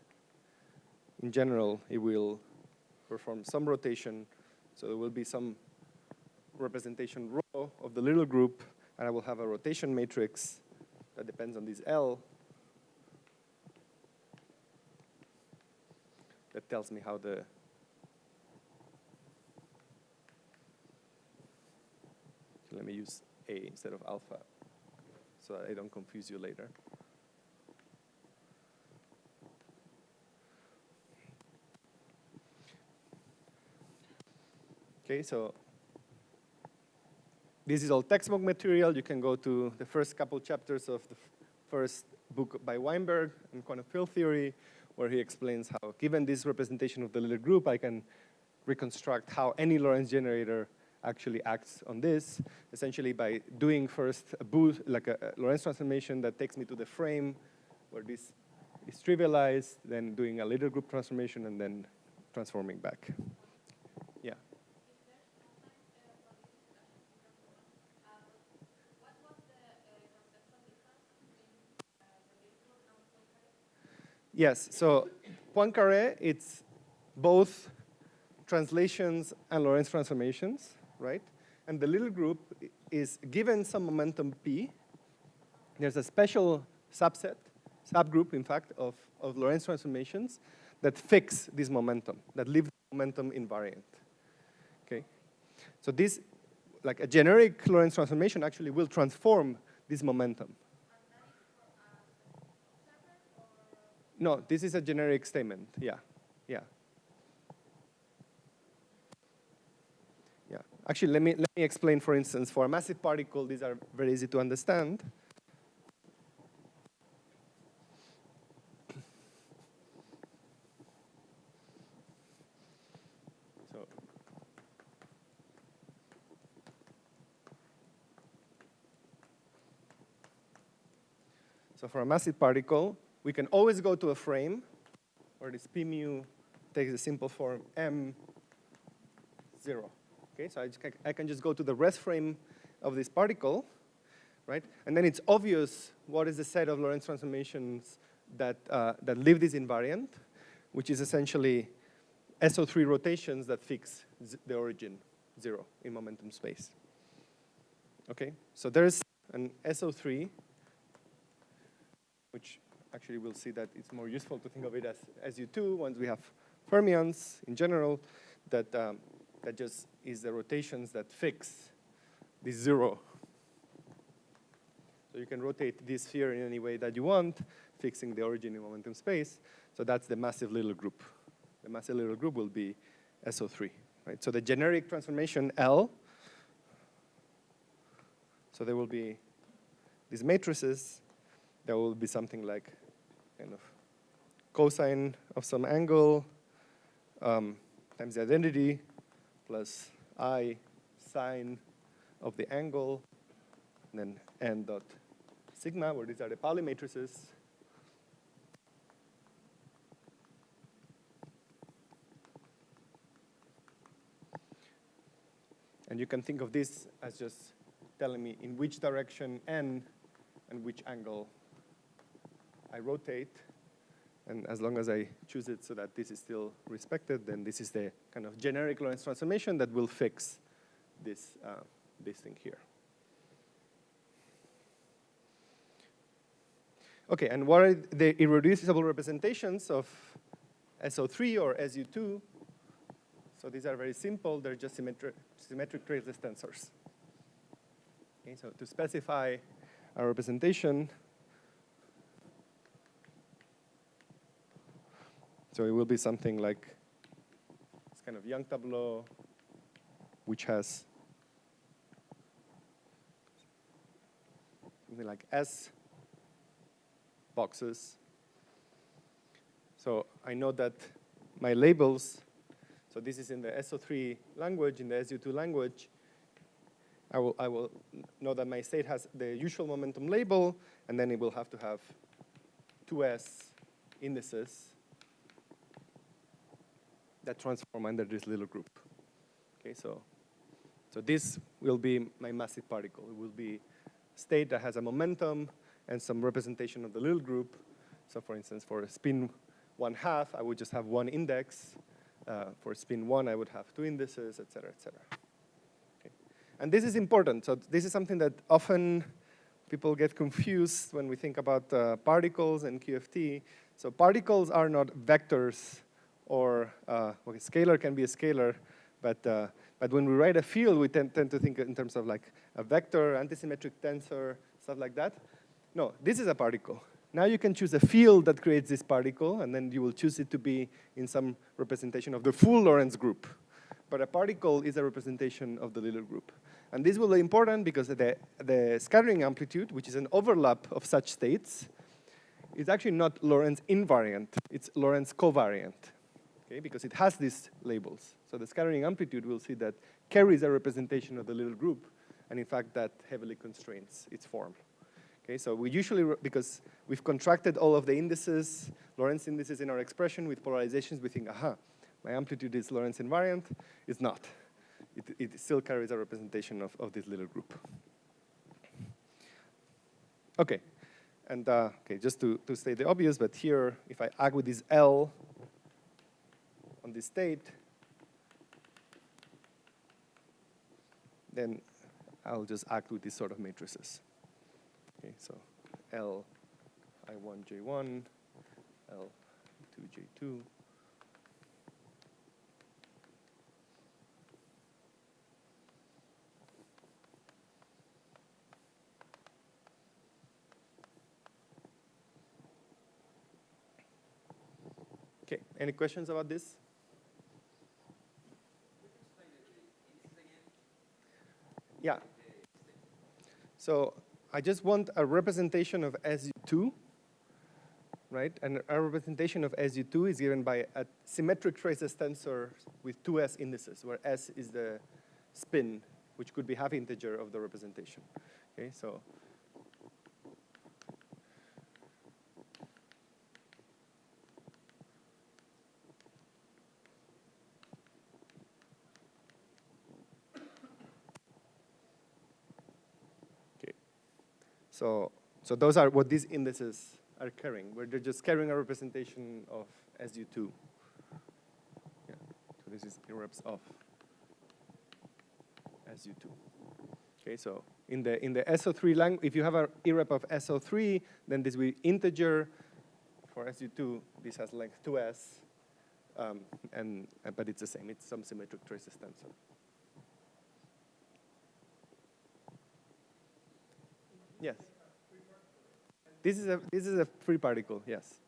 in general, it will perform some rotation. So there will be some representation rho of the little group, and I will have a rotation matrix that depends on this L that tells me how the let me use A instead of alpha so that I don't confuse you later. Okay, so this is all textbook material. You can go to the first couple chapters of the first book by Weinberg on quantum field theory, where he explains how, given this representation of the little group, I can reconstruct how any Lorentz generator actually acts on this, essentially by doing first a boost, like a Lorentz transformation that takes me to the frame where this is trivialized, then doing a little group transformation, and then transforming back. Yeah. Yes, so Poincaré, it's both translations and Lorentz transformations, right? And the little group is given some momentum P. There's a special subgroup, in fact, of Lorentz transformations that fix this momentum, that leave the momentum invariant, okay? So this, like a generic Lorentz transformation actually will transform this momentum. No, this is a generic statement, yeah. Actually, let me explain, for instance, for a massive particle, these are very easy to understand. So for a massive particle, we can always go to a frame where this P mu takes the simple form M0. Okay, so I can just go to the rest frame of this particle, right? And then it's obvious what is the set of Lorentz transformations that leave this invariant, which is essentially SO3 rotations that fix the origin 0 in momentum space. Okay, so there's an SO3, which actually we'll see that it's more useful to think of it as U2 once we have fermions in general, that just is the rotations that fix this 0. So you can rotate this sphere in any way that you want, fixing the origin in momentum space. So that's the massive little group. The massive little group will be SO3, right? So the generic transformation L, so there will be these matrices. There will be something like kind of cosine of some angle times the identity plus I sine of the angle, and then n dot sigma, where these are the Pauli matrices. And you can think of this as just telling me in which direction n and which angle I rotate. And as long as I choose it so that this is still respected, then this is the kind of generic Lorentz transformation that will fix this, this thing here. Okay, and what are the irreducible representations of SO3 or SU2? So these are very simple. They're just symmetric traceless tensors. Okay, so to specify a representation, so it will be something like this kind of Young tableau, which has something like S boxes. So I know that my labels, so this is in the SO3 language, in the SU2 language, I will know that my state has the usual momentum label, and then it will have to have 2s indices that transform under this little group. Okay, so this will be my massive particle. It will be a state that has a momentum and some representation of the little group. So for instance, for spin 1/2, I would just have one index. For spin 1, I would have two indices, et cetera, et cetera. Okay. And this is important. So this is something that often people get confused when we think about particles and QFT. So particles are not vectors, or okay, scalar can be a scalar, but when we write a field, we tend to think in terms of like a vector, antisymmetric tensor, stuff like that. No, this is a particle. Now you can choose a field that creates this particle, and then you will choose it to be in some representation of the full Lorentz group. But a particle is a representation of the little group. And this will be important because the scattering amplitude, which is an overlap of such states, is actually not Lorentz invariant, it's Lorentz covariant, okay, because it has these labels. So the scattering amplitude, we'll see that carries a representation of the little group, and in fact that heavily constrains its form. Okay, so we usually, because we've contracted all of the indices, Lorentz indices in our expression with polarizations, we think, aha, my amplitude is Lorentz invariant. It's not. It still carries a representation of this little group. Okay, and okay, just to state the obvious, but here, if I act with this L on this state, then I'll just act with this sort of matrices. Okay, so L I1 J1, L2 J2. Okay, any questions about this? Yeah. So I just want a representation of SU2, right? And a representation of SU2 is given by a symmetric traces tensor with 2s indices, where s is the spin, which could be half integer of the representation. Okay, so So those are what these indices are carrying, where they're just carrying a representation of SU2. Yeah. So this is irreps of SU2. Okay, so in the SO3 language, if you have an irrep of SO3, then this will be integer. For SU2, this has length 2s, but it's the same. It's some symmetric traces tensor. Yes. This is a free particle, yes.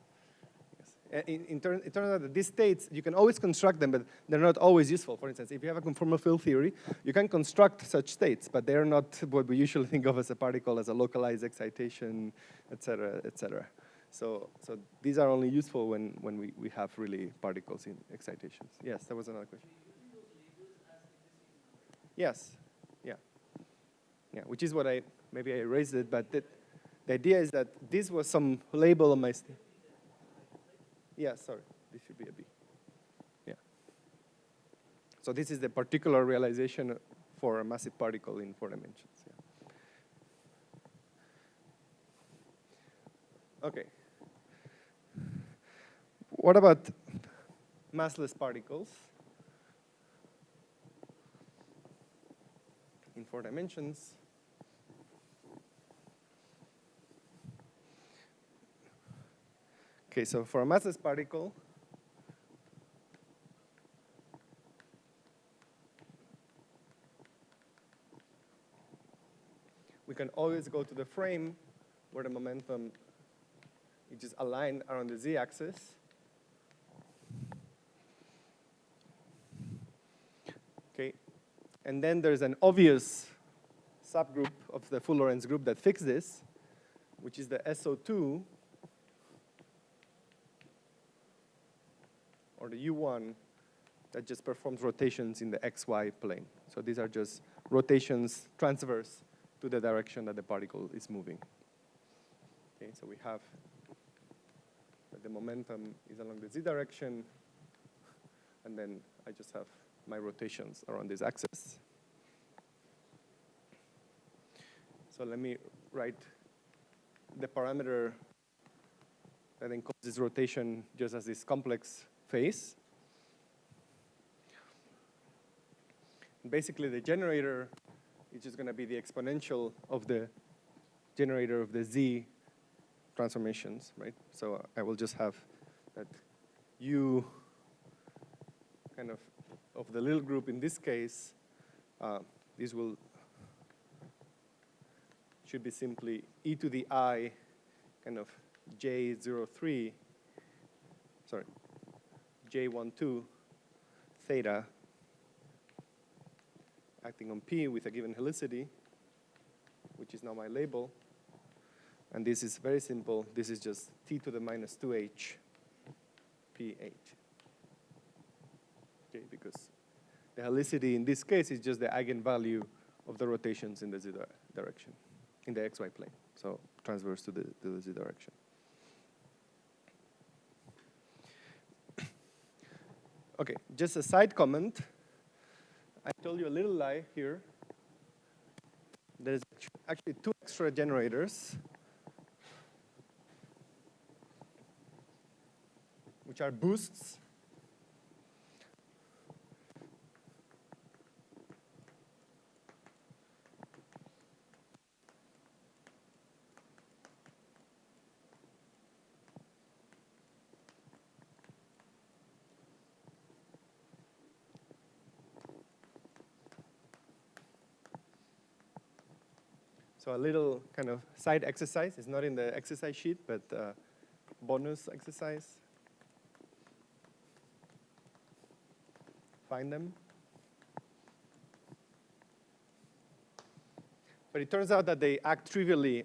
It turns out that these states, you can always construct them, but they're not always useful. For instance, if you have a conformal field theory, you can construct such states, but they're not what we usually think of as a particle, as a localized excitation, et cetera, et cetera. So these are only useful when we have really particles in excitations. Yes, that was another question. Yes, yeah. Yeah, which is what maybe I erased it, but the idea is that this was some label on my state. Yeah, sorry, this should be a B. Yeah. So this is the particular realization for a massive particle in 4 dimensions. Yeah. Okay. What about massless particles in 4 dimensions? Okay, so for a massless particle, we can always go to the frame where the momentum is just aligned around the z-axis. Okay, and then there's an obvious subgroup of the full Lorentz group that fixes this, which is the SO2, or the U1 that just performs rotations in the XY plane. So these are just rotations transverse to the direction that the particle is moving. Okay, so we have that the momentum is along the Z direction, and then I just have my rotations around this axis. So let me write the parameter that encodes this rotation just as this complex phase. Basically, the generator is just going to be the exponential of the generator of the Z transformations, right? So I will just have that U kind of the little group in this case, this should be simply e to the I kind of J03, sorry, J12 theta acting on P with a given helicity, which is now my label. And this is very simple. This is just T to the minus 2H PH. Okay, because the helicity in this case is just the eigenvalue of the rotations in the Z direction, in the XY plane. So transverse to the Z direction. Okay, just a side comment. I told you a little lie here. There's actually 2 extra generators, which are boosts. So a little kind of side exercise. It's not in the exercise sheet, but bonus exercise. Find them. But it turns out that they act trivially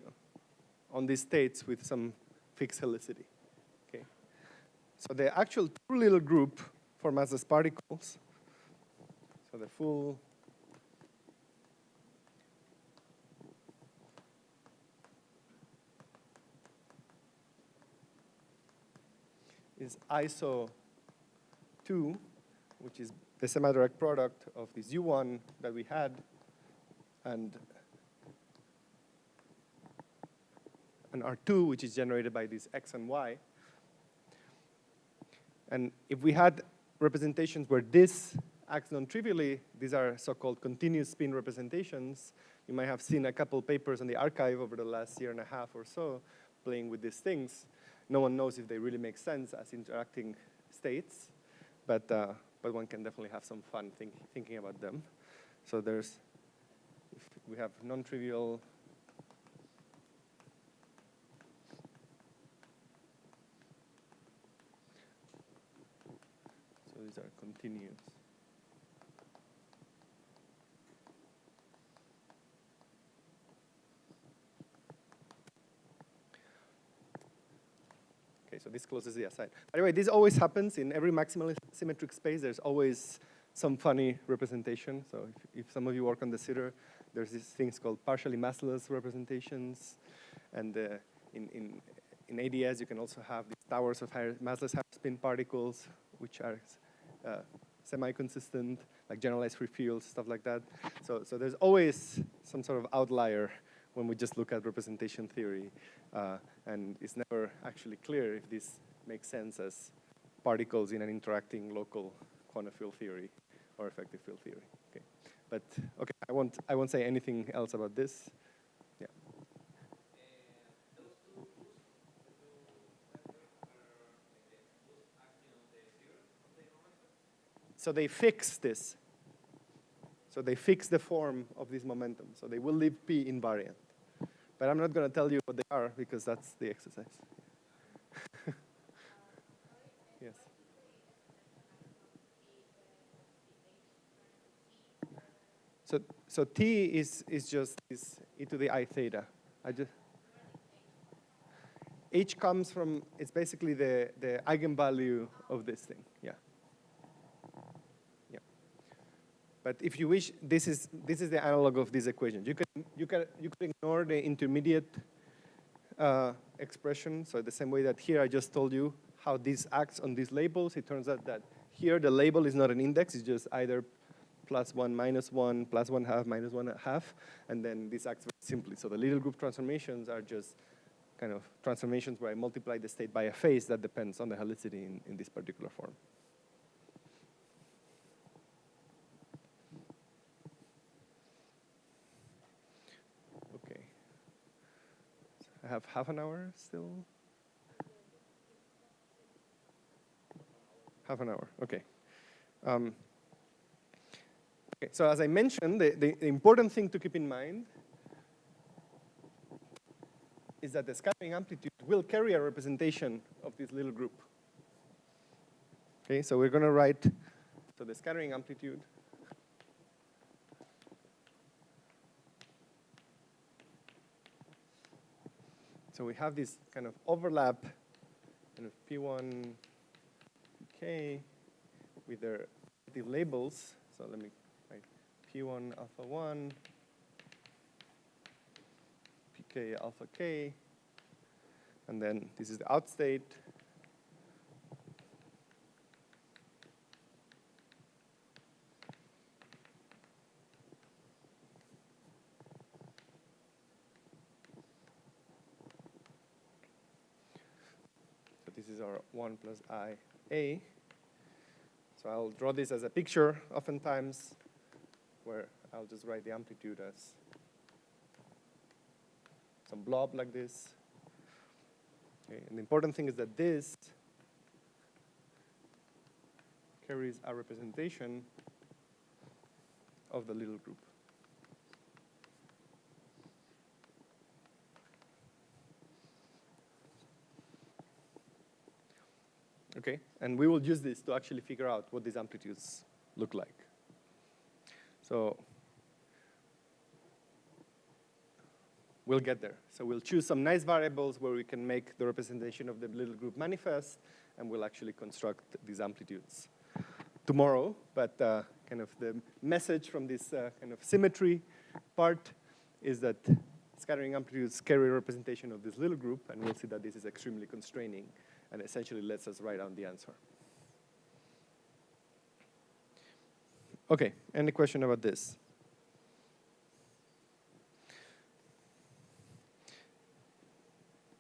on these states with some fixed helicity. Okay. So the actual true little group for massless particles, so the full is ISO 2, which is the semi-direct product of this U1 that we had and an R2, which is generated by this X and Y. And if we had representations where this acts non-trivially, these are so-called continuous spin representations. You might have seen a couple papers in the archive over the last year and a half or so playing with these things. No one knows if they really make sense as interacting states, but one can definitely have some fun thinking about them. So if we have non-trivial, so these are continuous. Okay, so this closes the aside. By the way, this always happens in every maximally symmetric space. There's always some funny representation. So if some of you work on the sitter, there's these things called partially massless representations. And in ADS, you can also have these towers of massless higher spin particles, which are semi-consistent, like generalized free fields, stuff like that. So there's always some sort of outlier when we just look at representation theory. And it's never actually clear if this makes sense as particles in an interacting local quantum field theory or effective field theory. Okay, but okay, I won't say anything else about this. Yeah. Those two boosts that you mentioned are boosts acting on the zero of the momentum? So they fix this. So they fix the form of this momentum. So they will leave P invariant. But I'm not going to tell you what they are because that's the exercise. Yes. So T is just this e to the I theta. H comes from, it's basically the eigenvalue of this thing. Yeah. But if you wish, this is the analog of this equation. You can ignore the intermediate expression. So the same way that here I just told you how this acts on these labels. It turns out that here the label is not an index. It's just either +1, -1, +1/2, -1/2, and then this acts very simply. So the little group transformations are just kind of transformations where I multiply the state by a phase that depends on the helicity in this particular form. Okay. I have half an hour still. Half an hour, okay. Okay, so as I mentioned, the important thing to keep in mind is that the scattering amplitude will carry a representation of this little group. Okay, so we're going to write, so the scattering amplitude so we have this kind of overlap, kind of P1, Pk with their relative labels. So let me write P1 alpha 1, Pk alpha k, and then this is the outstate. So this is our 1 plus IA. So I'll draw this as a picture oftentimes, where I'll just write the amplitude as some blob like this. Okay, and the important thing is that this carries a representation of the little group. Okay, and we will use this to actually figure out what these amplitudes look like. So we'll get there. So we'll choose some nice variables where we can make the representation of the little group manifest, and we'll actually construct these amplitudes tomorrow. But kind of the message from this kind of symmetry part is that scattering amplitudes carry representation of this little group, and we'll see that this is extremely constraining and essentially lets us write down the answer. Okay, any question about this?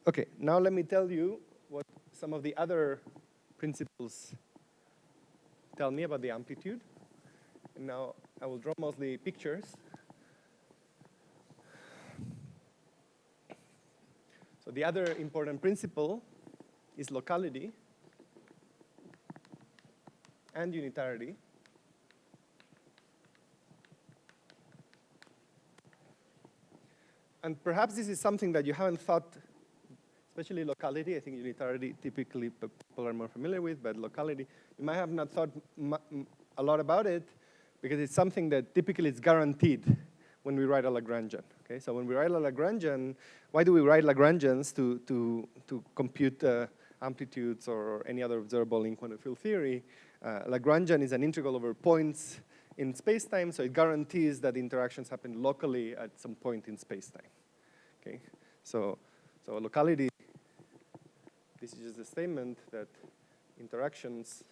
Okay, now let me tell you what some of the other principles tell me about the amplitude. And now I will draw mostly pictures. So the other important principle is locality and unitarity. And perhaps this is something that you haven't thought, especially locality. I think unitarity typically people are more familiar with, but locality, you might have not thought a lot about it because it's something that typically is guaranteed when we write a Lagrangian. Okay, so when we write a Lagrangian, why do we write Lagrangians to compute amplitudes or any other observable in quantum field theory? Lagrangian is an integral over points in space-time, so it guarantees that interactions happen locally at some point in space-time. Okay, so locality, this is just a statement that interactions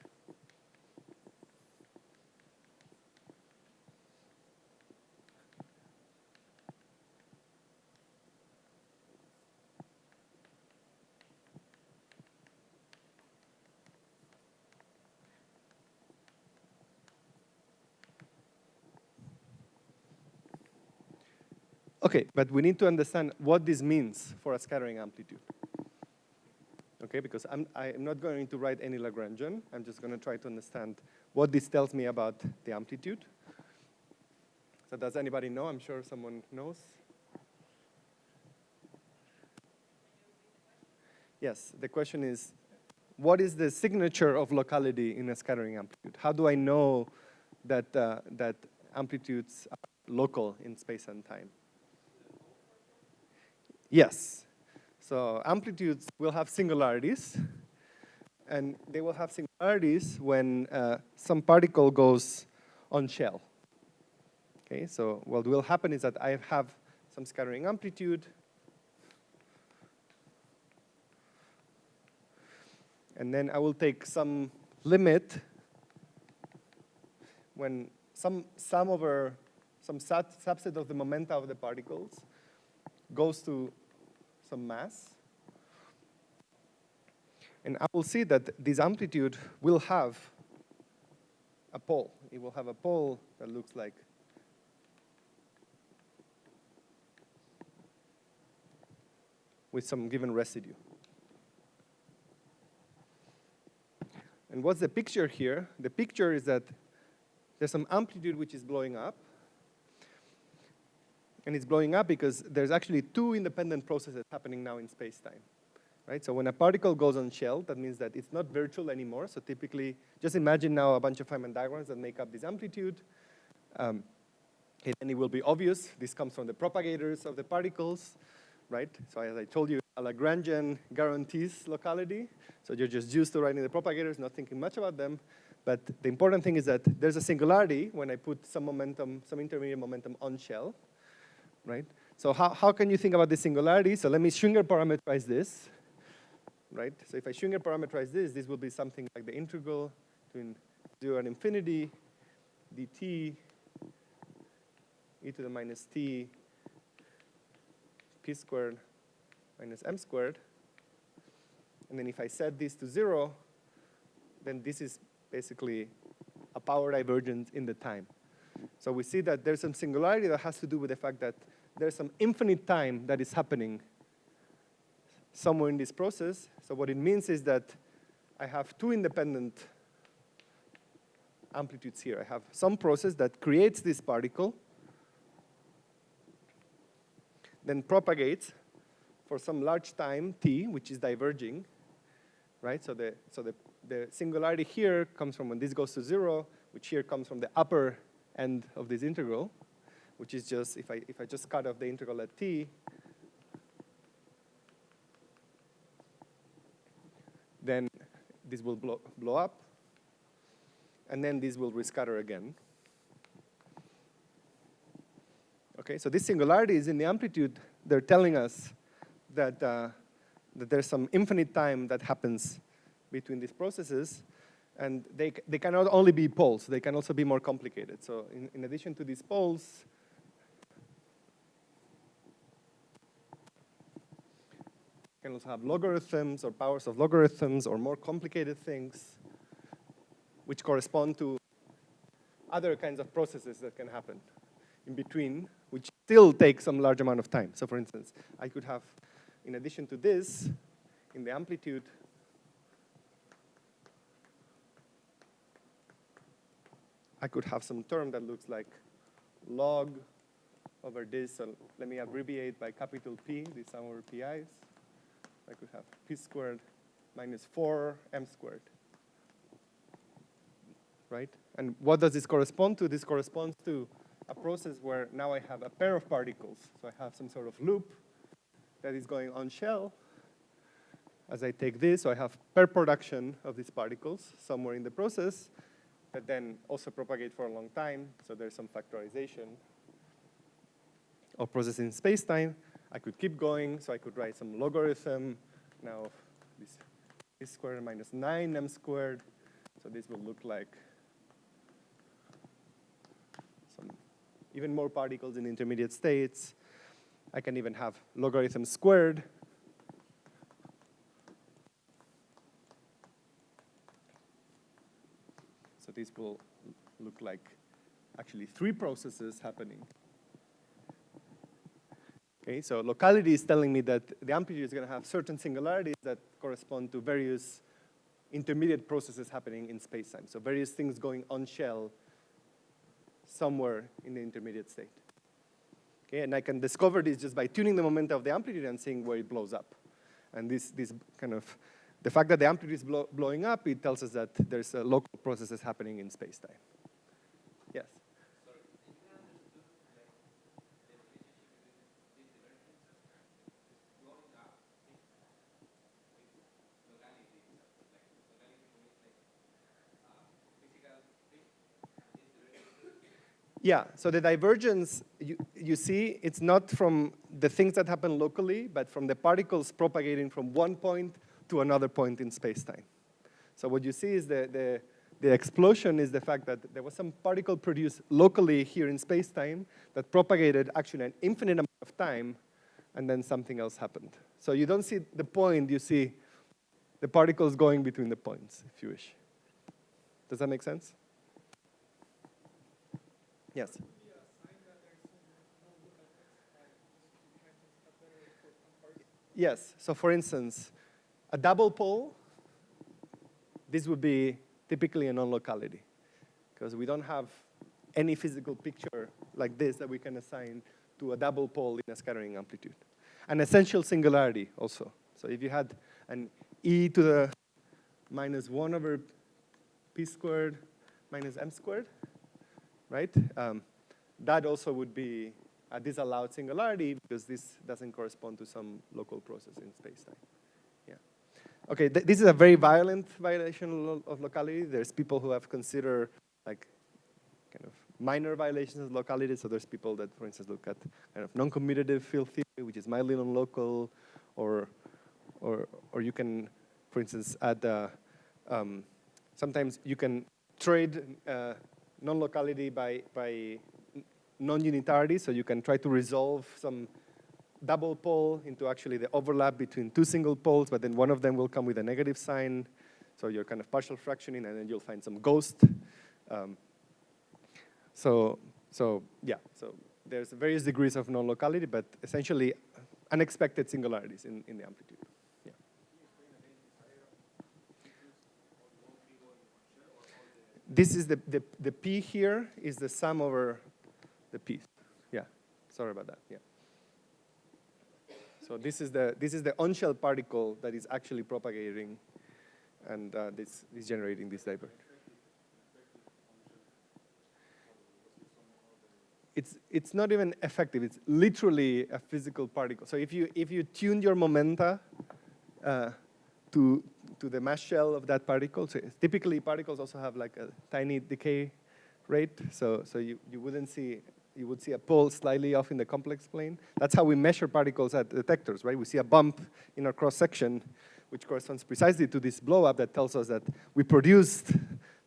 okay, but we need to understand what this means for a scattering amplitude. Okay, because I'm not going to write any Lagrangian. I'm just going to try to understand what this tells me about the amplitude. So does anybody know? I'm sure someone knows. Yes, the question is, what is the signature of locality in a scattering amplitude? How do I know that, that amplitudes are local in space and time? Yes. So amplitudes will have singularities, and they will have singularities when some particle goes on shell. Okay, so what will happen is that I have some scattering amplitude, and then I will take some limit when some subset of the momenta of the particles goes to some mass. And I will see that this amplitude will have a pole. It will have a pole that looks like with some given residue. And what's the picture here? The picture is that there's some amplitude which is blowing up. And it's blowing up because there's actually two independent processes happening now in space-time. Right? So when a particle goes on shell, that means that it's not virtual anymore. So typically, just imagine now a bunch of Feynman diagrams that make up this amplitude. And it will be obvious. This comes from the propagators of the particles. Right? So as I told you, a Lagrangian guarantees locality. So you're just used to writing the propagators, not thinking much about them. But the important thing is that there's a singularity when I put some momentum, some intermediate momentum on shell. Right? So how can you think about this singularity? So let me Schwinger parameterize this. Right? So if I Schwinger parameterize this will be something like the integral between 0 and infinity dt e to the minus t p squared minus m squared. And then if I set this to 0, then this is basically a power divergence in the time. So we see that there's some singularity that has to do with the fact that there's some infinite time that is happening somewhere in this process. So what it means is that I have two independent amplitudes here. I have some process that creates this particle, then propagates for some large time, t, which is diverging, right? So the singularity here comes from when this goes to 0, which here comes from the upper end of this integral, which is just, if I just cut off the integral at t, then this will blow up, and then this will rescatter again. Okay, so this singularity is in the amplitude. They're telling us that, that there's some infinite time that happens between these processes, and they cannot only be poles, they can also be more complicated. So in addition to these poles, you can also have logarithms or powers of logarithms or more complicated things which correspond to other kinds of processes that can happen in between, which still take some large amount of time. So for instance, I could have, in addition to this, in the amplitude, I could have some term that looks like log over this. So let me abbreviate by capital P, this sum over pi's. I could have p squared minus 4m squared. Right? And what does this correspond to? This corresponds to a process where now I have a pair of particles. So I have some sort of loop that is going on shell. As I take this, so I have pair production of these particles somewhere in the process that then also propagate for a long time. So there's some factorization of processes in space-time. I could keep going, so I could write some logarithm now of this p squared minus 9m squared. So this will look like some even more particles in intermediate states. I can even have logarithm squared. So this will look like actually 3 processes happening. Okay, so locality is telling me that the amplitude is going to have certain singularities that correspond to various intermediate processes happening in space-time. So various things going on shell somewhere in the intermediate state. Okay, and I can discover this just by tuning the momenta of the amplitude and seeing where it blows up. And this kind of, the fact that the amplitude is blowing up, it tells us that there's local processes happening in space-time. Yes? Sorry, you can understood like the relationship between these divergences is blowing up with locality itself. Like locality means like physical thing, and these divergences Yeah, so the divergence, you see, it's not from the things that happen locally, but from the particles propagating from one point to another point in space-time. So what you see is the explosion is the fact that there was some particle produced locally here in space-time that propagated actually an infinite amount of time, and then something else happened. So you don't see the point, you see the particles going between the points, if you wish. Does that make sense? Yes? Yes, so for instance, a double pole, this would be typically a non-locality, because we don't have any physical picture like this that we can assign to a double pole in a scattering amplitude. An essential singularity also. So if you had an e to the minus 1 over p squared minus m squared, right? That also would be a disallowed singularity because this doesn't correspond to some local process in space-time. Yeah. Okay, this is a very violent violation of locality. There's people who have considered like kind of minor violations of locality. So there's people that, for instance, look at kind of non-commutative field theory, which is mildly non-local, or you can, for instance, add sometimes you can trade non-locality by non-unitarity, so you can try to resolve some double pole into actually the overlap between two single poles, but then one of them will come with a negative sign, so you're kind of partial fractioning, and then you'll find some ghost. So there's various degrees of non-locality, but essentially unexpected singularities in the amplitude. Yeah. This is the P here is the sum over the P. Yeah, sorry about that. Yeah. So this is the on-shell particle that is actually propagating, and this is generating this divergence. It's not even effective. It's literally a physical particle. So if you tune your momenta to the mass shell of that particle, so typically particles also have like a tiny decay rate. So you wouldn't see. You would see a pole slightly off in the complex plane. That's how we measure particles at detectors, right? We see a bump in our cross-section, which corresponds precisely to this blow-up that tells us that we produced,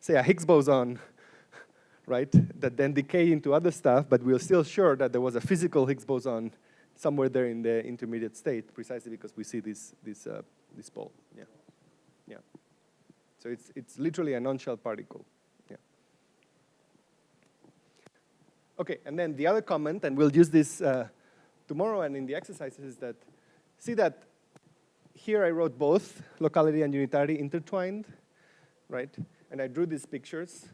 say, a Higgs boson, right, that then decay into other stuff, but we're still sure that there was a physical Higgs boson somewhere there in the intermediate state, precisely because we see this pole. Yeah, yeah. So it's literally a non-shell particle. Okay, and then the other comment, and we'll use this tomorrow and in the exercises, is that, see that here I wrote both locality and unitarity intertwined, right? And I drew these pictures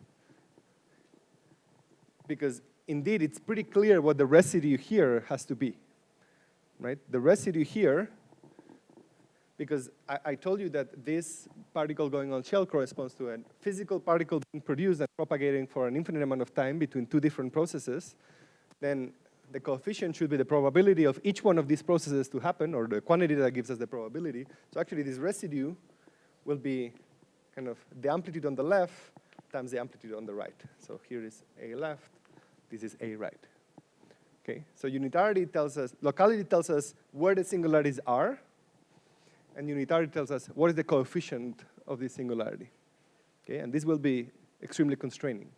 because indeed it's pretty clear what the residue here has to be, right? The residue here, because I told you that this particle going on shell corresponds to a physical particle being produced and propagating for an infinite amount of time between two different processes, then the coefficient should be the probability of each one of these processes to happen, or the quantity that gives us the probability. So actually this residue will be kind of the amplitude on the left times the amplitude on the right. So here is A left, this is A right. Okay, so unitarity tells us, locality tells us where the singularities are, and unitarity tells us what is the coefficient of this singularity. Okay, and this will be extremely constraining.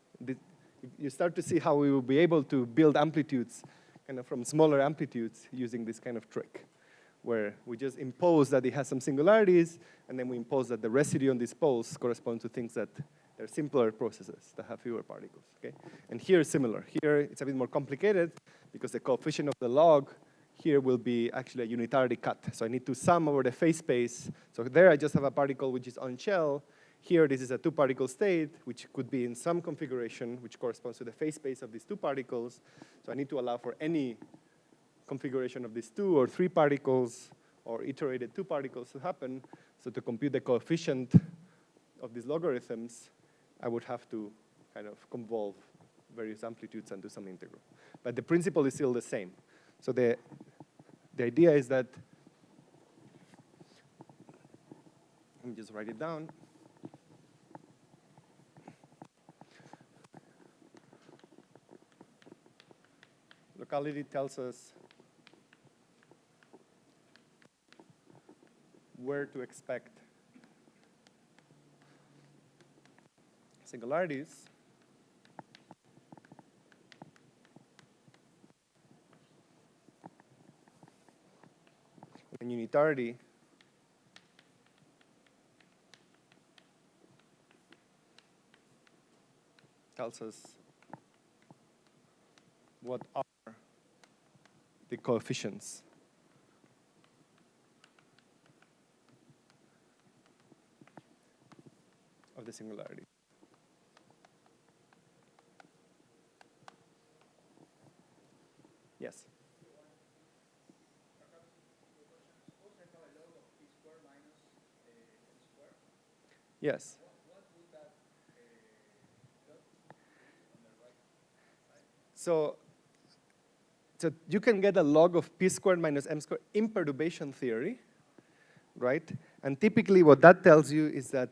You start to see how we will be able to build amplitudes kind of from smaller amplitudes using this kind of trick, where we just impose that it has some singularities, and then we impose that the residue on these poles corresponds to things that they're simpler processes that have fewer particles. Okay, and here is similar. Here it's a bit more complicated because the coefficient of the log here will be actually a unitarity cut. So I need to sum over the phase space. So there I just have a particle which is on shell. Here this is a two-particle state, which could be in some configuration, which corresponds to the phase space of these two particles. So I need to allow for any configuration of these two or three particles or iterated two particles to happen. So to compute the coefficient of these logarithms, I would have to kind of convolve various amplitudes and do some integral. But the principle is still the same. So the idea is that, let me just write it down. Locality tells us where to expect singularities. And unitarity tells us what are the coefficients of the singularity. Yes. Suppose I have a log of p squared minus m squared. Yes. What would that plot be on the right side? So you can get a log of p squared minus m squared in perturbation theory, right? And typically what that tells you is that,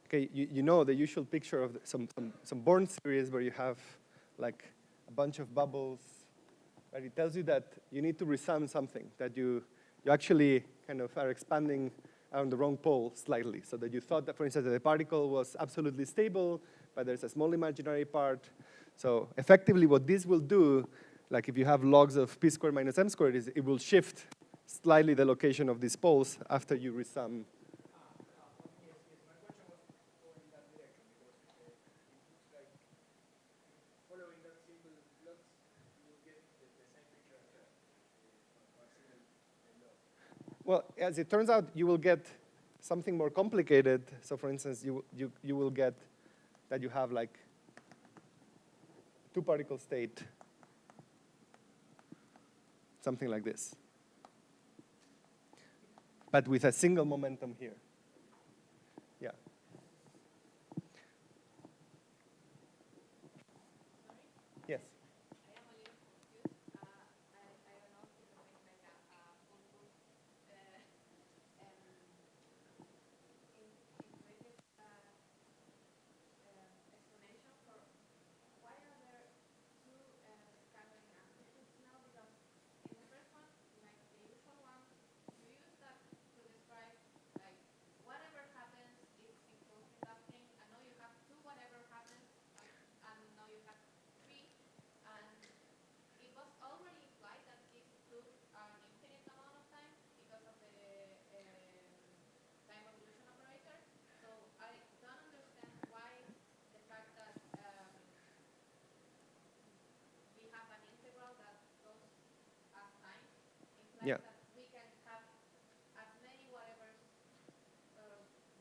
okay, you know the usual picture of some Born series where you have like a bunch of bubbles, right? It tells you that you need to resum something, that you actually kind of are expanding on the wrong pole slightly, so that you thought that, for instance, that the particle was absolutely stable, but there's a small imaginary part. So effectively what this will do, like if you have logs of p squared minus m squared, is it will shift slightly the location of these poles after you resum. Yes, my question was going in that direction because it looks like following that simple plots, you will get the same picture as that, for a single log. Well, as it turns out, you will get something more complicated. So for instance, you will get that you have like two-particle state, something like this, but with a single momentum here. Yeah. Yes. I am a little confused. I don't know if you can make like a full proof integrated explanation for why are there two scattering amplitudes now? Because in the first one, like the usual one, you use that to describe like whatever happens, it's enclosed in that thing, and now you have two whatever happens, and now you have three, and it was already implied that this took an infinite amount of time because of the time evolution operator. So I don't understand why the fact that we have an integral that goes as time implies Yeah. that we can have as many whatevers,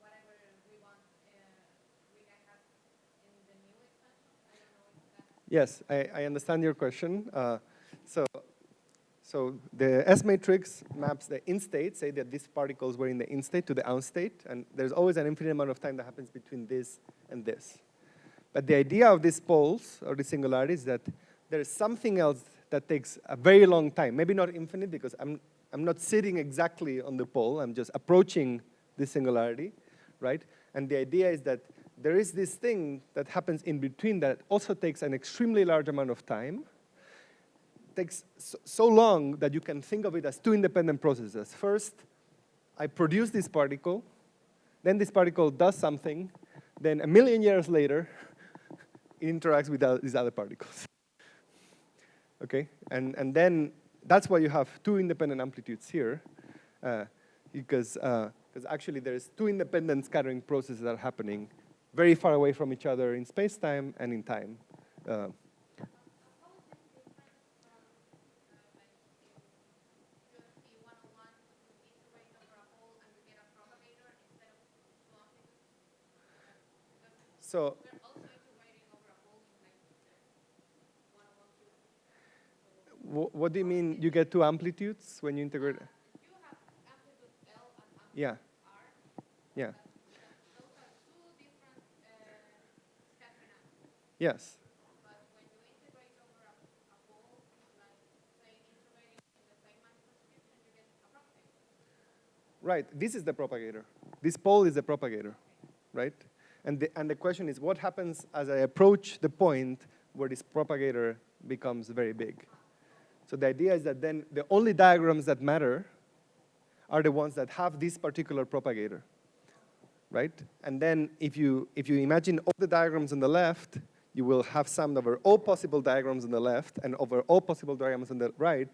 whatever we want, we can have in the new expansion. I don't know if that. Yes, I understand your question. So the S matrix maps the in state, say that these particles were in the in state to the out state, and there's always an infinite amount of time that happens between this and this. But the idea of these poles, or the singularity, is that there is something else that takes a very long time, maybe not infinite, because I'm not sitting exactly on the pole, I'm just approaching this singularity, right? And the idea is that there is this thing that happens in between that also takes an extremely large amount of time, takes so long that you can think of it as two independent processes. First, I produce this particle, then this particle does something, then a million years later, it interacts with these other particles. Okay, and then that's why you have two independent amplitudes here, because actually there's two independent scattering processes that are happening very far away from each other in space-time and in time. How is this different from like in QFT 101 you integrate over a hole and you get a propagator instead of two amplitudes? Because So we're also integrating over a hole in like the 101 QFT. So what do you mean you get two amplitudes when you integrate? you have amplitude L and amplitude Yeah, R. yeah, Those are two different scattering amplitudes. yes. But when you integrate over a hole, like say integrating in the Feynman transcription, you get a propagator. Right, this is the propagator. This pole is the propagator, right? And the question is, what happens as I approach the point where this propagator becomes very big? So the idea is that then the only diagrams that matter are the ones that have this particular propagator, right? And then if you imagine all the diagrams on the left, you will have summed over all possible diagrams on the left and over all possible diagrams on the right,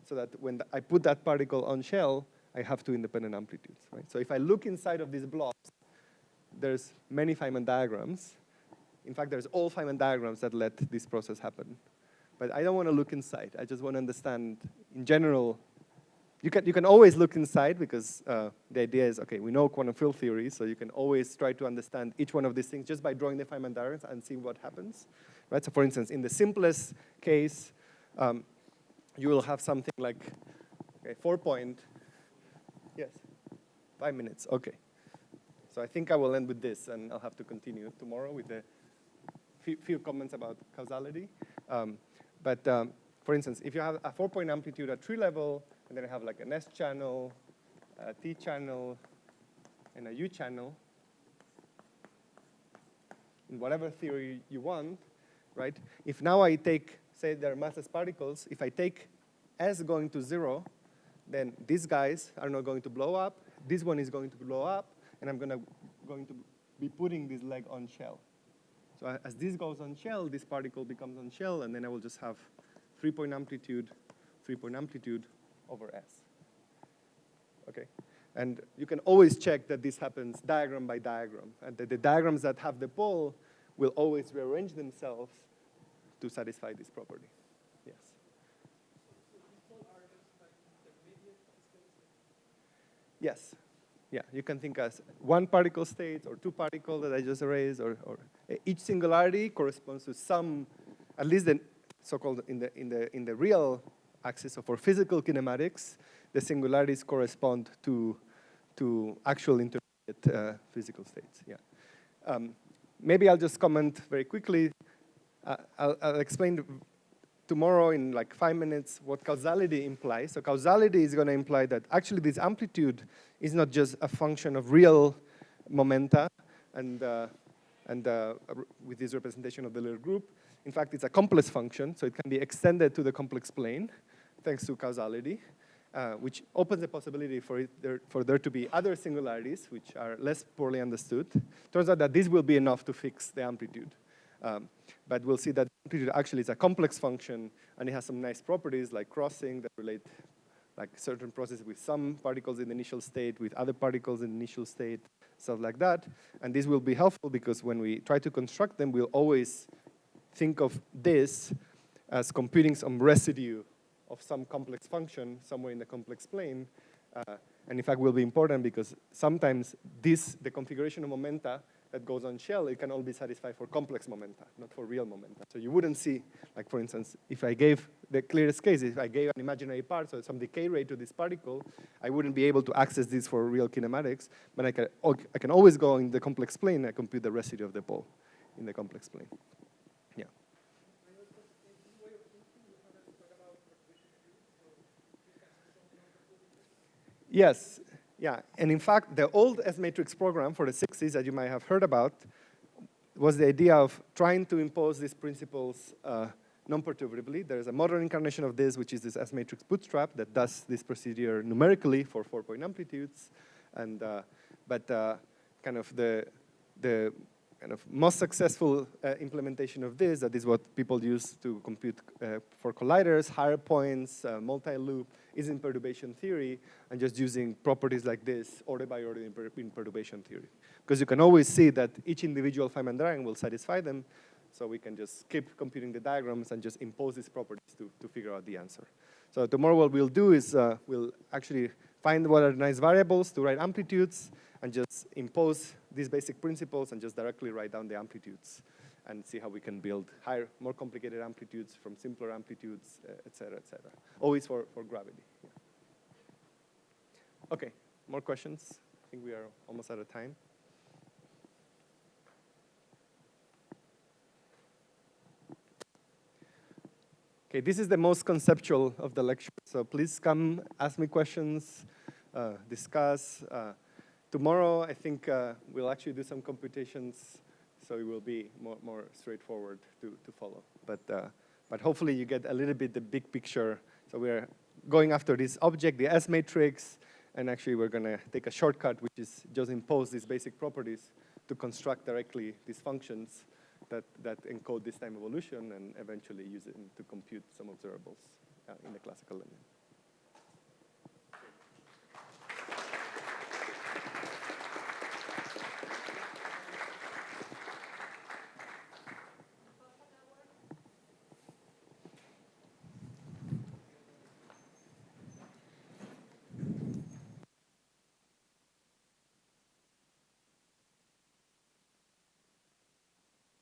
so that when I put that particle on shell, I have two independent amplitudes, right? So if I look inside of these blocks, there's many Feynman diagrams. In fact, there's all Feynman diagrams that let this process happen. But I don't want to look inside. I just want to understand, in general, you can always look inside because the idea is, okay, we know quantum field theory, so you can always try to understand each one of these things just by drawing the Feynman diagrams and see what happens, right? So for instance, in the simplest case, you will have something like, okay, 4-point, yes, 5 minutes, okay. So I think I will end with this, and I'll have to continue tomorrow with the few comments about causality. For instance, if you have a 4-point amplitude at tree level, and then I have like an S channel, a T channel, and a U channel, in whatever theory you want, right? If now I take, say they're massless particles, if I take S going to 0, then these guys are not going to blow up, this one is going to blow up, and I'm going to be putting this leg on shell. So as this goes on shell, this particle becomes on shell, and then I will just have 3-point amplitude, 3-point amplitude over S. Okay? And you can always check that this happens diagram by diagram, and that the diagrams that have the pole will always rearrange themselves to satisfy this property. Yes? Yes. Yeah, you can think as one particle state or two particles that I just erased, or each singularity corresponds to some, at least the so-called in the real axis. So for physical kinematics, the singularities correspond to actual intermediate physical states. Yeah. Maybe I'll just comment very quickly. I'll explain tomorrow in like 5 minutes what causality implies. So causality is going to imply that actually this amplitude is not just a function of real momenta and with this representation of the little group. In fact, it's a complex function, so it can be extended to the complex plane thanks to causality, which opens the possibility for there to be other singularities which are less poorly understood. Turns out that this will be enough to fix the amplitude. But we'll see that amplitude actually is a complex function, and it has some nice properties like crossing that relate like certain processes with some particles in the initial state, with other particles in the initial state, stuff like that. And this will be helpful because when we try to construct them, we'll always think of this as computing some residue of some complex function somewhere in the complex plane. And in fact, will be important because sometimes the configuration of momenta that goes on shell, it can all be satisfied for complex momenta, not for real momenta. So you wouldn't see, like for instance, if I gave the clearest case, if I gave an imaginary part, so some decay rate to this particle, I wouldn't be able to access this for real kinematics, but I can always go in the complex plane and compute the residue of the pole in the complex plane. Yeah. Yes. Yeah, and in fact, the old S-matrix program for the 60s that you might have heard about was the idea of trying to impose these principles non-perturbatively. There's a modern incarnation of this, which is this S-matrix bootstrap that does this procedure numerically for 4-point amplitudes. And kind of the kind of most successful implementation of this, that is what people use to compute for colliders, higher points, multi-loop, is in perturbation theory, and just using properties like this, order by order in perturbation theory. Because you can always see that each individual Feynman diagram will satisfy them, so we can just keep computing the diagrams and just impose these properties to figure out the answer. So tomorrow what we'll do is we'll actually find what are nice variables to write amplitudes, and just impose these basic principles and just directly write down the amplitudes and see how we can build higher, more complicated amplitudes from simpler amplitudes, et cetera, always for gravity. Yeah. Okay, more questions? I think we are almost out of time. Okay, this is the most conceptual of the lecture, so please come ask me questions, discuss. Tomorrow, I think we'll actually do some computations, so it will be more straightforward to follow. But But hopefully you get a little bit the big picture. So we're going after this object, the S matrix, and actually we're going to take a shortcut, which is just impose these basic properties to construct directly these functions that encode this time evolution and eventually use it to compute some observables in the classical domain.